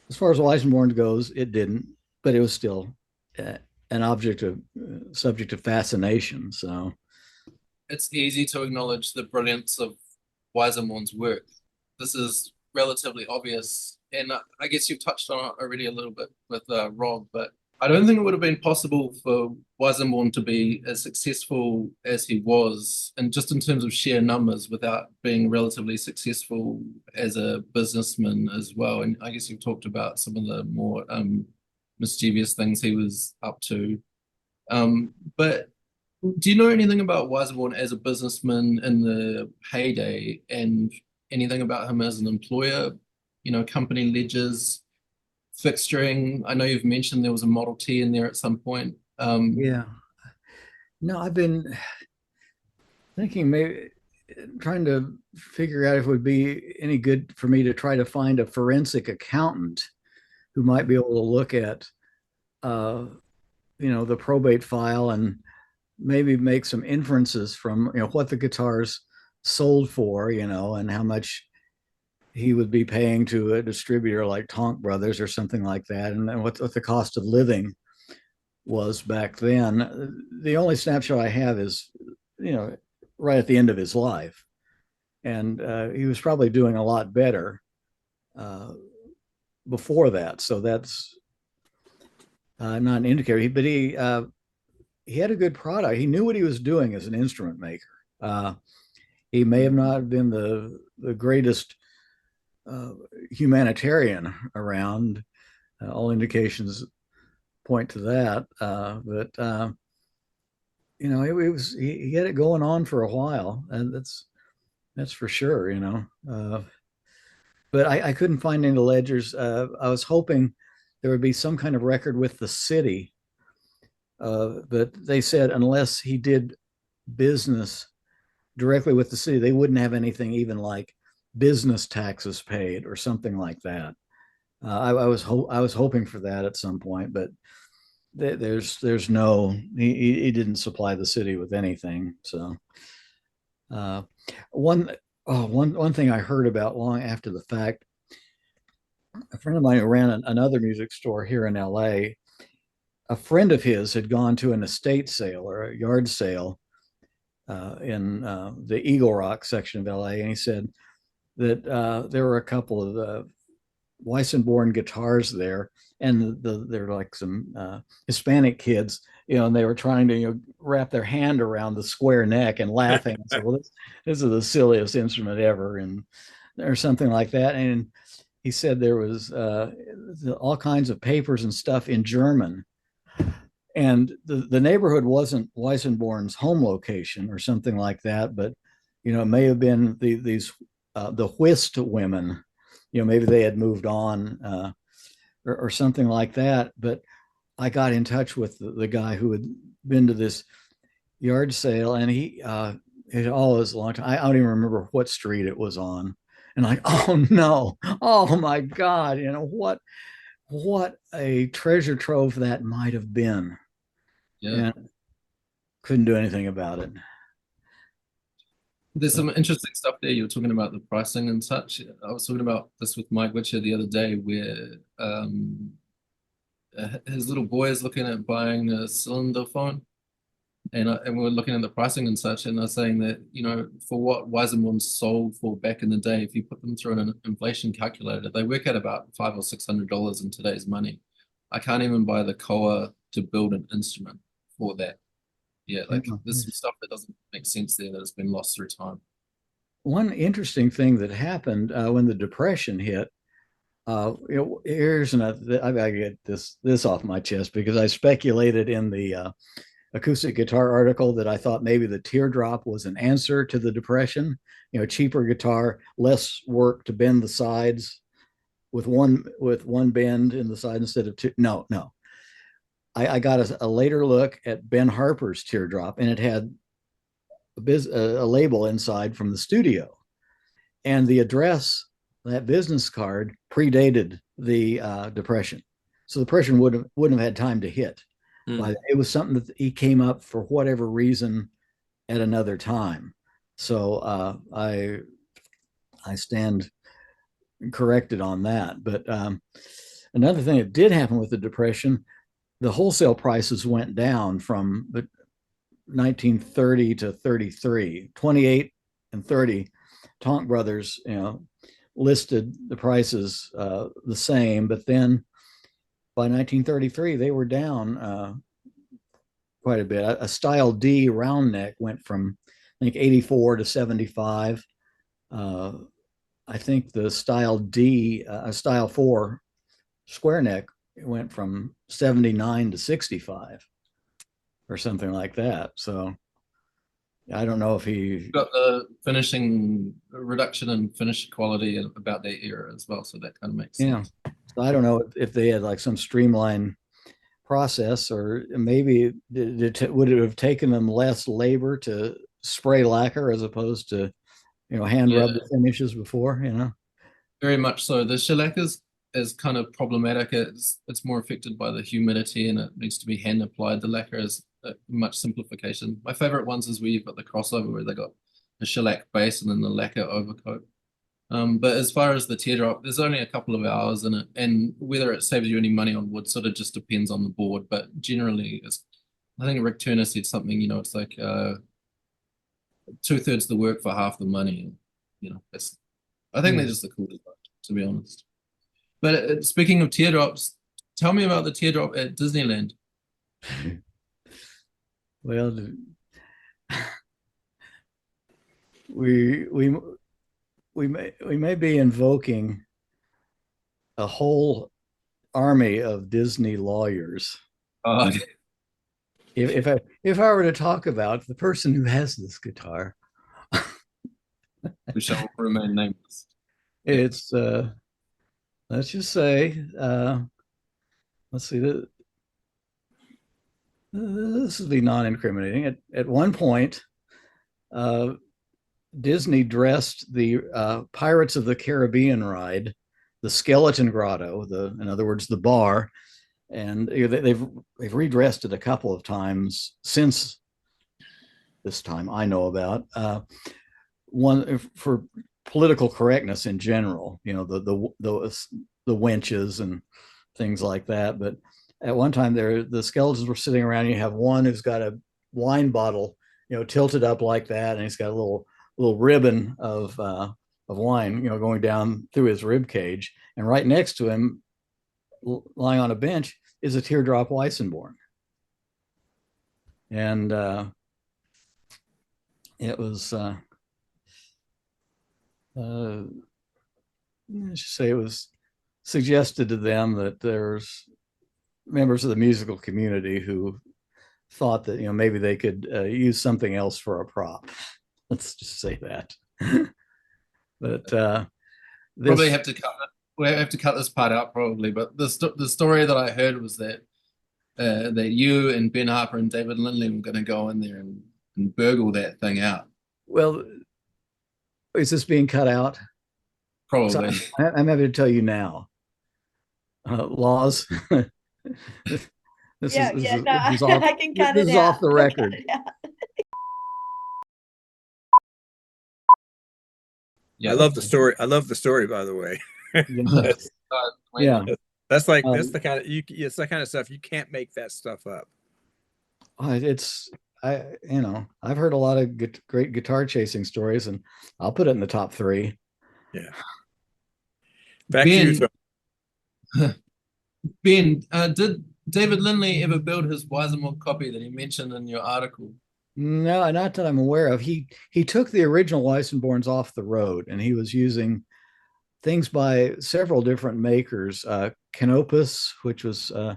As far as Weissenborn goes, it didn't, but it was still an subject of fascination. So It's easy to acknowledge the brilliance of Weissenborn's work. This is relatively obvious, and I guess you've touched on it already a little bit with Rob, but I don't think it would have been possible for Weissenborn to be as successful as he was, and just in terms of sheer numbers, without being relatively successful as a businessman as well. And I guess you've talked about some of the more mischievous things he was up to. But do you know anything about Weissenborn as a businessman in the heyday, and anything about him as an employer? Company ledgers, fixturing. I know you've mentioned there was a Model T in there at some point. yeah, no, I've been thinking, maybe trying to figure out if it would be any good for me to try to find a forensic accountant who might be able to look at the probate file and maybe make some inferences from what the guitars sold for, and how much he would be paying to a distributor like Tonk Brothers or something like that, and what the cost of living was back then. The only snapshot I have is right at the end of his life, and he was probably doing a lot better before that. So that's not an indicator. But he had a good product. He knew what he was doing as an instrument maker. He may have not been the greatest humanitarian around. All indications point to that. But you know, he had it going on for a while, and that's for sure. You know, but I couldn't find any ledgers. I was hoping there would be some kind of record with the city, but they said unless he did business directly with the city, they wouldn't have anything even like business taxes paid or something like that. I was hoping for that at some point, but there's no he didn't supply the city with anything. So uh, one thing I heard about long after the fact, a friend of mine who ran another music store here in LA, a friend of his had gone to an estate sale or a yard sale in the Eagle Rock section of LA, and he said that there were a couple of Weissenborn guitars there, and they're like some Hispanic kids, you know, and they were trying to, you know, wrap their hand around the square neck and laughing. And said, well, this is the silliest instrument ever, and or something like that. And he said there was all kinds of papers and stuff in German, and the neighborhood wasn't Weissenborn's home location or something like that, but you know, it may have been these the Whist women, you know, maybe they had moved on or something like that. But I got in touch with the guy who had been to this yard sale, and he it always long time. I don't even remember what street it was on, and like, oh no, oh my God, you know what a treasure trove that might have been. Yeah. And couldn't do anything about it. There's some interesting stuff there. You were talking about the pricing and such. I was talking about this with Mike Witcher the other day, where his little boy is looking at buying a cylinder phone, and we were looking at the pricing and such, and I was saying that, you know, for what Weissenborn sold for back in the day, if you put them through an inflation calculator, they work at about $500 or $600 in today's money. I can't even buy the Koa to build an instrument for that. Yeah, like there's some stuff that doesn't make sense there that has been lost through time. One interesting thing that happened when the Depression hit, you know, here's another. I gotta get this off my chest because I speculated in the Acoustic Guitar article that I thought maybe the teardrop was an answer to the Depression. You know, cheaper guitar, less work to bend the sides with one bend in the side instead of two. No, no. I got a later look at Ben Harper's teardrop, and it had a label inside from the studio, and the address, that business card, predated the Depression, so the Depression wouldn't have had time to hit. But it was something that he came up for whatever reason at another time. So I stand corrected on that. But another thing that did happen with the Depression, the wholesale prices went down from 1930 to 33, 28 and 30. Tonk Brothers, you know, listed the prices the same, but then by 1933 they were down quite a bit. A style D round neck went from, I think, 84 to 75. I think the style D, style 4 square neck, went from 79 to 65 or something like that. So I don't know if he got the finishing reduction in finish quality about that era as well, so that kind of makes sense. Yeah. So I don't know if they had like some streamlined process, or maybe would it have taken them less labor to spray lacquer as opposed to, you know, hand rub the finishes before, you know? Very much so. The shellac is kind of problematic. It's more affected by the humidity, and it needs to be hand applied. The lacquer is a much simplification. My favorite ones is where you've got the crossover, where they got a shellac base and then the lacquer overcoat. But as far as the teardrop, there's only a couple of hours in it, and whether it saves you any money on wood sort of just depends on the board. But generally, I think Rick Turner said something, you know, it's like 2/3 the work for half the money. You know, I think they're just the coolest, to be honest. But speaking of teardrops, tell me about the teardrop at Disneyland. Well, we may be invoking a whole army of Disney lawyers. Oh, If I were to talk about the person who has this guitar, we shall remain nameless. it's let's just say let's see, this will be non-incriminating. At one point, Disney dressed the Pirates of the Caribbean ride, the Skeleton Grotto, in other words, the bar, and they've redressed it a couple of times since this time I know about. One for political correctness in general, the wenches and things like that. But at one time, the skeletons were sitting around. You have one who's got a wine bottle, tilted up like that, and he's got a little ribbon of wine, going down through his rib cage, and right next to him, lying on a bench, is a teardrop Weissenborn. And it was, I should say, it was suggested to them that there's members of the musical community who thought that maybe they could use something else for a prop. Let's just say that. But probably have to cut it. We have to cut this part out probably. But the story that I heard was that that you and Ben Harper and David Lindley were going to go in there and burgle that thing out. Well, is this being cut out? Probably. So I'm happy to tell you now. Loz. This is off, I can cut this it is out. off the record. Yeah, I love the story. I love the story, by the way. Yeah. That's like that's the kind of it's the kind of stuff you can't make that stuff up. I've heard a lot of great guitar chasing stories, and I'll put it in the top 3. Yeah. Back to you. Ben, did David Lindley ever build his Weissenborn copy that he mentioned in your article? No, not that I'm aware of. He took the original Weissenborns off the road, and he was using things by several different makers. Canopus, which was, I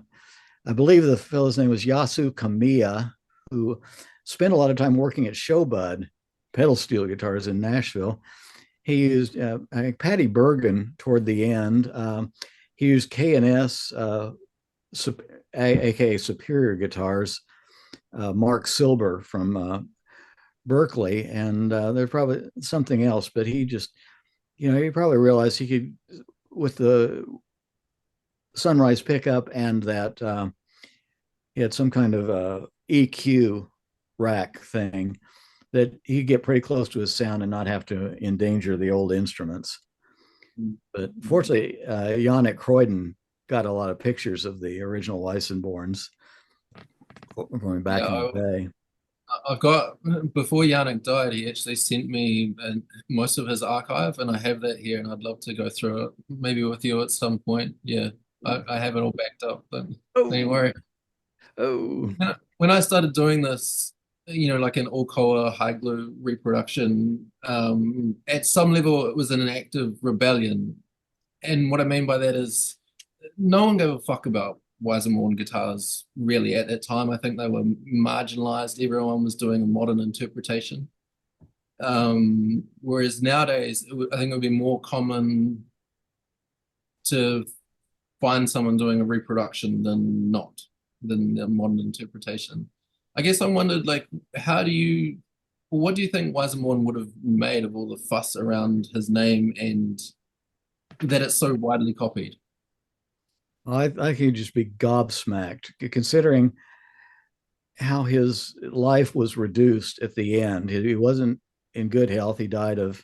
believe the fellow's name was Yasu Kamiya, who spent a lot of time working at Showbud pedal steel guitars in Nashville. He used, I think, Patty Bergen toward the end. He used K&S, aka Superior Guitars, Mark Silber from Berkeley, and there's probably something else, but he just, he probably realized he could, with the Sunrise pickup and that he had some kind of EQ rack thing, that he could get pretty close to his sound and not have to endanger the old instruments. But fortunately, Janek Croydon got a lot of pictures of the original Weissenborns going back in the day. I've got, before Janek died, he actually sent me most of his archive, and I have that here, and I'd love to go through it, maybe with you at some point. Yeah, I have it all backed up, but don't worry. Oh. When I started doing this, like an all-color high glue reproduction, at some level it was an act of rebellion. And what I mean by that is no one gave a fuck about Weissenborn guitars really at that time. I think they were marginalized. Everyone was doing a modern interpretation. Whereas nowadays, I think it would be more common to find someone doing a reproduction than a modern interpretation. I guess I wondered, like, what do you think Weissenborn would have made of all the fuss around his name and that it's so widely copied? I think he'd just be gobsmacked, considering how his life was reduced at the end. He wasn't in good health. He died of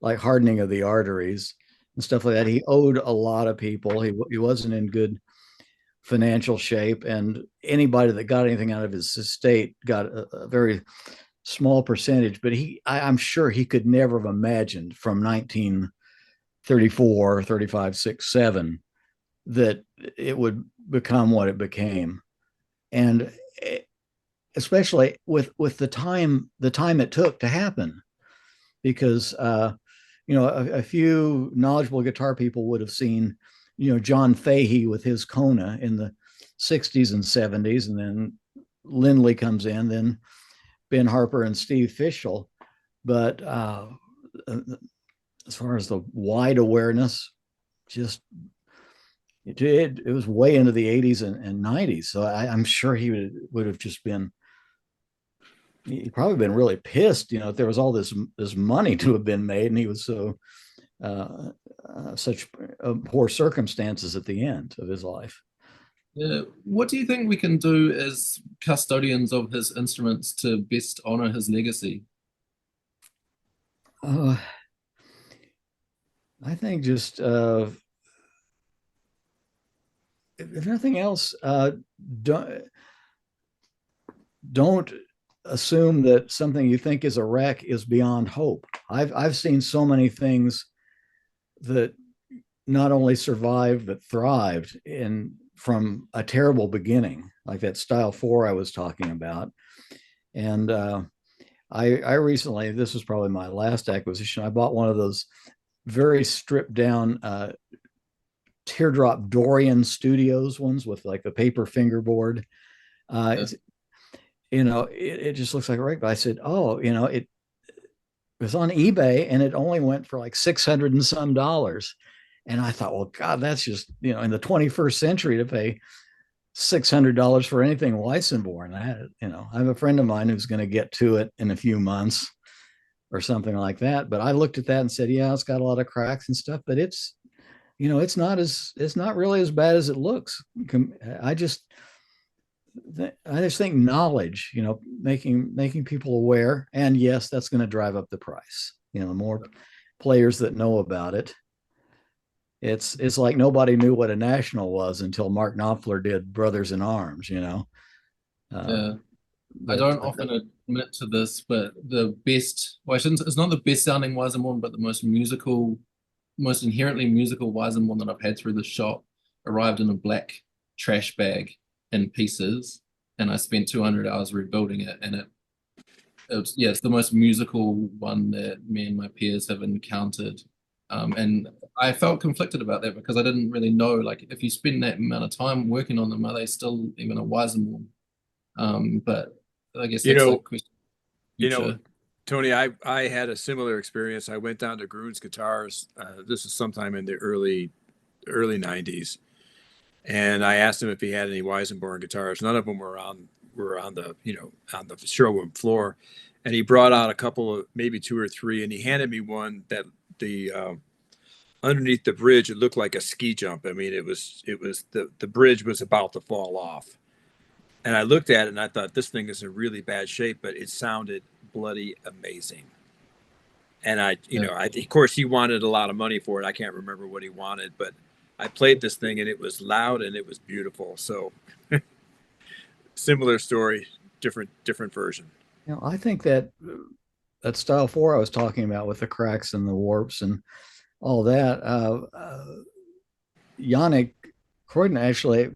like hardening of the arteries and stuff like that. He owed a lot of people. He wasn't in good financial shape, and anybody that got anything out of his estate got a very small percentage. But I'm sure he could never have imagined from 1934, 35, 6, 7 that it would become what it became. And especially with the time it took to happen. because a few knowledgeable guitar people would have seen, John Fahey with his Kona in the 60s and 70s, and then Lindley comes in, then Ben Harper and Steve Fischel. But as far as the wide awareness, just it was way into the 80s and 90s. So I'm sure he would have just been, he'd probably been really pissed, if there was all this money to have been made, and he was so such poor circumstances at the end of his life. Yeah. What do you think we can do as custodians of his instruments to best honor his legacy? I think just if nothing else, don't assume that something you think is a wreck is beyond hope. I've seen so many things that not only survived but thrived from a terrible beginning, like that Style 4 I was talking about. And I recently, this was probably my last acquisition, I bought one of those very stripped down teardrop Dorian Studios ones with like a paper fingerboard. It just looks like a wreck. But I said, it was on eBay and it only went for like $600 and some. And I thought, well, God, that's just, in the 21st century to pay $600 for anything Weissenborn. I have a friend of mine who's going to get to it in a few months or something like that. But I looked at that and said, yeah, it's got a lot of cracks and stuff, but it's not really as bad as it looks. I just think knowledge, making people aware, and yes, that's going to drive up the price. The more players that know about it. It's like nobody knew what a National was until Mark Knopfler did Brothers in Arms. Yeah. I don't often admit to this, but it's not the best sounding Weissenborn, but the most inherently musical Weissenborn that I've had through the shop arrived in a black trash bag in pieces, and I spent 200 hours rebuilding it, and it's the most musical one that me and my peers have encountered. And I felt conflicted about that because I didn't really know, like, if you spend that amount of time working on them, are they still even a Weissenborn? But I guess that's the question. Tony, I had a similar experience. I went down to Gruhn's Guitars. This is sometime in the early 90s, and I asked him if he had any Weissenborn guitars. None of them were on the on the showroom floor, and he brought out a couple of, maybe two or three, and he handed me one that underneath the bridge, it looked like a ski jump. I mean, it was the bridge was about to fall off. And I looked at it and I thought, this thing is in really bad shape, but it sounded bloody amazing. And of course he wanted a lot of money for it. I can't remember what he wanted, but I played this thing and it was loud and it was beautiful. So similar story, different version. I think that Style 4 I was talking about with the cracks and the warps and all that, Janek Croydon, actually,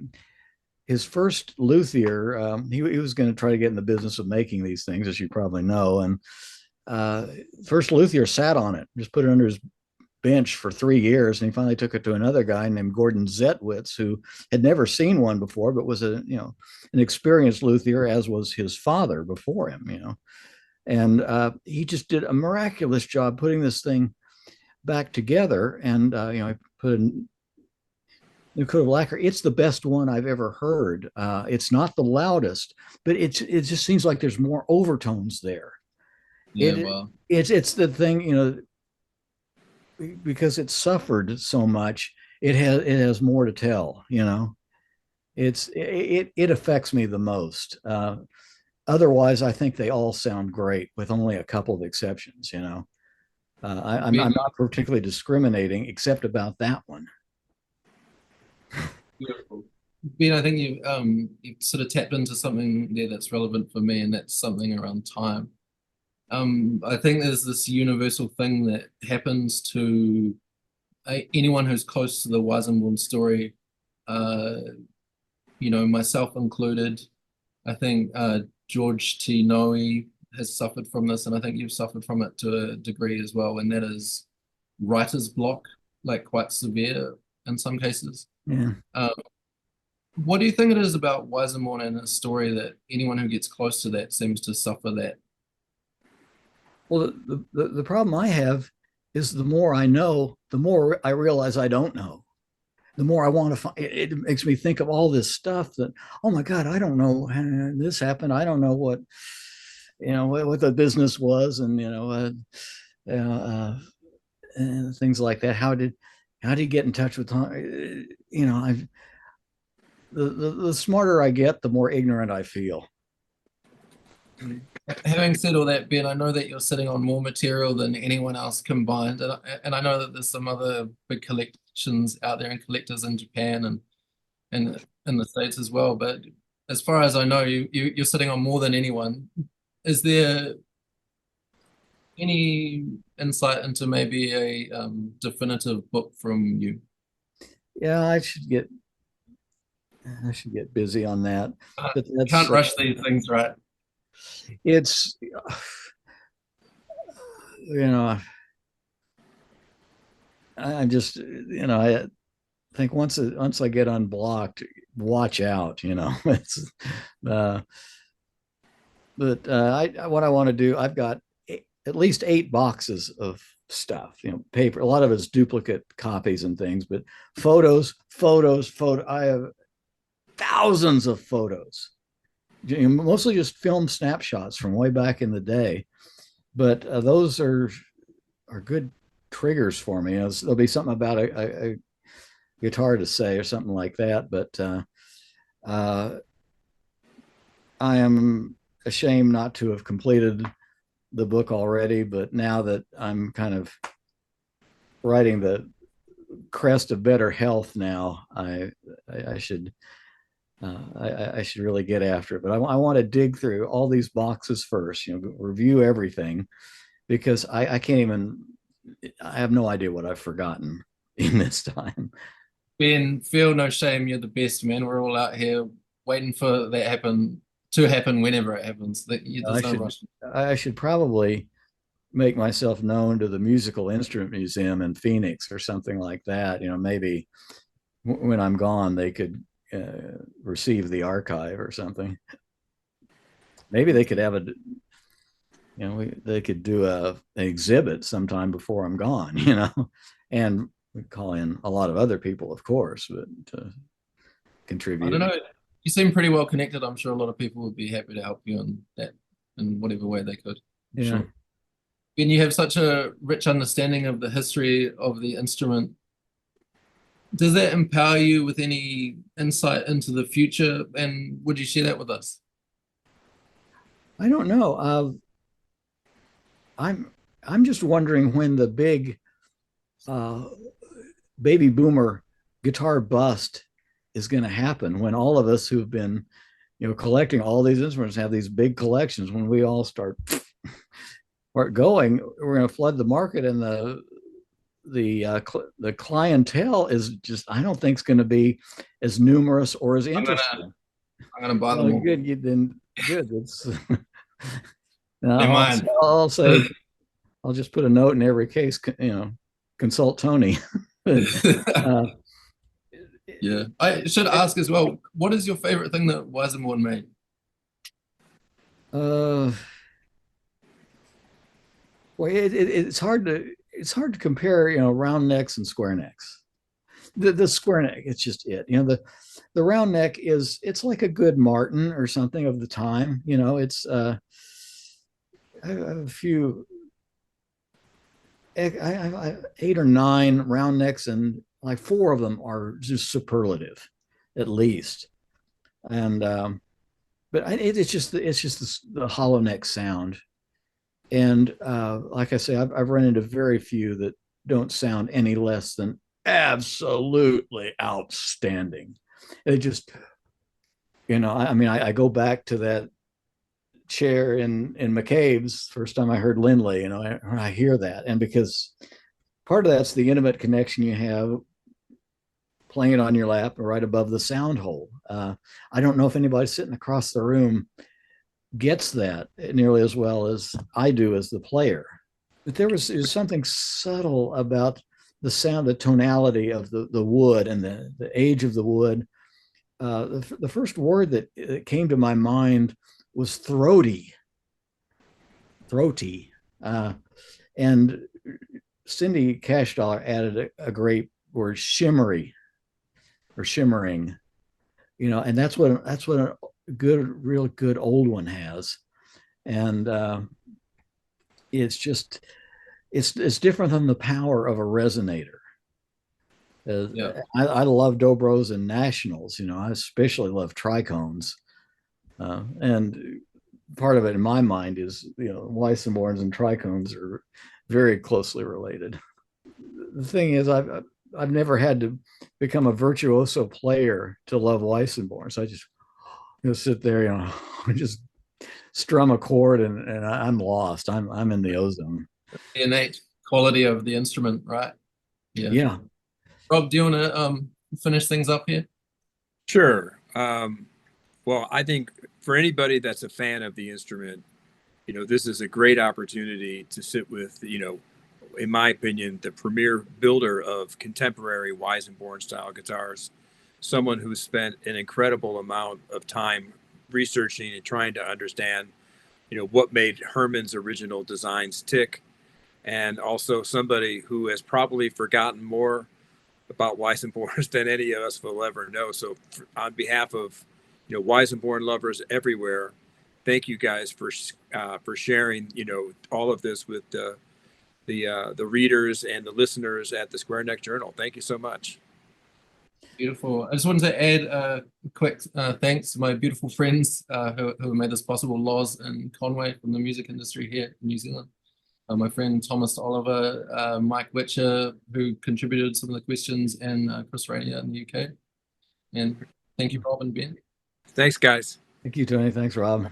his first luthier, he was going to try to get in the business of making these things, as you probably know. And first luthier sat on it, just put it under his bench for 3 years. And he finally took it to another guy named Gordon Zetwitz, who had never seen one before, but was an experienced luthier, as was his father before him, And he just did a miraculous job putting this thing back together. And, I put a new coat of lacquer. It's the best one I've ever heard. It's not the loudest, but it just seems like there's more overtones there. Yeah, it's the thing, because it suffered so much. It has more to tell. It affects me the most. Otherwise, I think they all sound great, with only a couple of exceptions. I'm not particularly discriminating, except about that one. Beautiful. Ben, I think you've sort of tapped into something there that's relevant for me, and that's something around time. I think there's this universal thing that happens to anyone who's close to the Weissenborn story, myself included. I think George T. Noe has suffered from this, and I think you've suffered from it to a degree as well, and that is writer's block, like quite severe in some cases. Yeah. What do you think it is about Weissenborn and his story that anyone who gets close to that seems to suffer that? Well, the problem I have is the more I know, the more I realize I don't know. The more I want to find, it makes me think of all this stuff that, oh my God, I don't know this happened. I don't know what, what the business was, and and things like that. How did you get in touch with I've the smarter I get, the more ignorant I feel. Having said all that, Ben, I know that you're sitting on more material than anyone else combined, and I know that there's some other big collections out there and collectors in Japan and in the States as well. But as far as I know, you're sitting on more than anyone. Is there any insight into maybe a definitive book from you? Yeah, I should get busy on that. But can't rush these things, right? It's I'm just I think once I get unblocked, watch out. It's but what I want to do, I've got at least 8 boxes of stuff, paper. A lot of it's duplicate copies and things, but photos. I have thousands of photos, mostly just film snapshots from way back in the day. But those are good triggers for me. There'll be something about a guitar to say or something like that. But I am ashamed not to have completed the book already. But now that I'm kind of writing the crest of better health now, I should really get after it. But I want to dig through all these boxes first, review everything, because I can't even, I have no idea what I've forgotten in this time. Ben, feel no shame. You're the best, man. We're all out here waiting for that to happen whenever it happens. I should probably make myself known to the Musical Instrument Museum in Phoenix or something like that. Maybe when I'm gone, they could receive the archive or something. Maybe they could have they could do an exhibit sometime before I'm gone, and we call in a lot of other people, of course, but to contribute. I don't know. You seem pretty well connected. I'm sure a lot of people would be happy to help you in that in whatever way they could. Yeah. Sure. Ben, you have such a rich understanding of the history of the instrument. Does that empower you with any insight into the future? And would you share that with us? I don't know. I'm just wondering when the big baby boomer guitar bust is going to happen, when all of us who've been, collecting all these instruments have these big collections. When we all start going, we're going to flood the market, and the clientele is just, I don't think it's going to be as numerous or as interesting. I'm gonna buy them all. Good, then good. It's mine. I'll say, I'll just put a note in every case, consult Tony. Yeah, I should ask as well, what is your favorite thing that Weissenborn made? Well, it's hard to compare, round necks and square necks. The square neck, it's just it. The round neck it's like a good Martin or something of the time. It's I have a few, I have 8 or 9 round necks, and like 4 of them are just superlative, at least. And but it's just the hollow neck sound. And like I say, I've run into very few that don't sound any less than absolutely outstanding. It just, I go back to that chair in McCabe's first time I heard Lindley, I hear that. And because part of that's the intimate connection you have playing it on your lap right above the sound hole. I don't know if anybody's sitting across the room gets that nearly as well as I do as the player. But there's something subtle about the sound, the tonality of the wood and the age of the wood. The first word that came to my mind was throaty. Throaty. And Cindy Cashdollar added a great word, shimmery or shimmering, and that's what a real good old one has. And it's just, it's different than the power of a resonator. Yeah. I love dobros and nationals. I especially love trichones, and part of it in my mind is Weissenborns and trichones are very closely related. The thing is, I've never had to become a virtuoso player to love Weissenborn. So I just sit there, just strum a chord, and I'm lost. I'm in the ozone. The innate quality of the instrument, right? Yeah. Yeah. Rob, do you want to finish things up here? Sure. Well, I think for anybody that's a fan of the instrument, this is a great opportunity to sit with, in my opinion, the premier builder of contemporary Weissenborn style guitars, someone who's spent an incredible amount of time researching and trying to understand, what made Herman's original designs tick, and also somebody who has probably forgotten more about Weissenborns than any of us will ever know. So on behalf of, Weissenborn lovers everywhere, thank you guys for sharing, all of this with the readers and the listeners at the Squareneck Journal. Thank you so much. Beautiful. I just wanted to add a quick thanks to my beautiful friends who made this possible, Loz and Conway from the music industry here in New Zealand. My friend Thomas Oliver, Mike Witcher, who contributed some of the questions, and Chris Ranier in the UK. And thank you, Rob and Ben. Thanks, guys. Thank you, Tony. Thanks, Rob.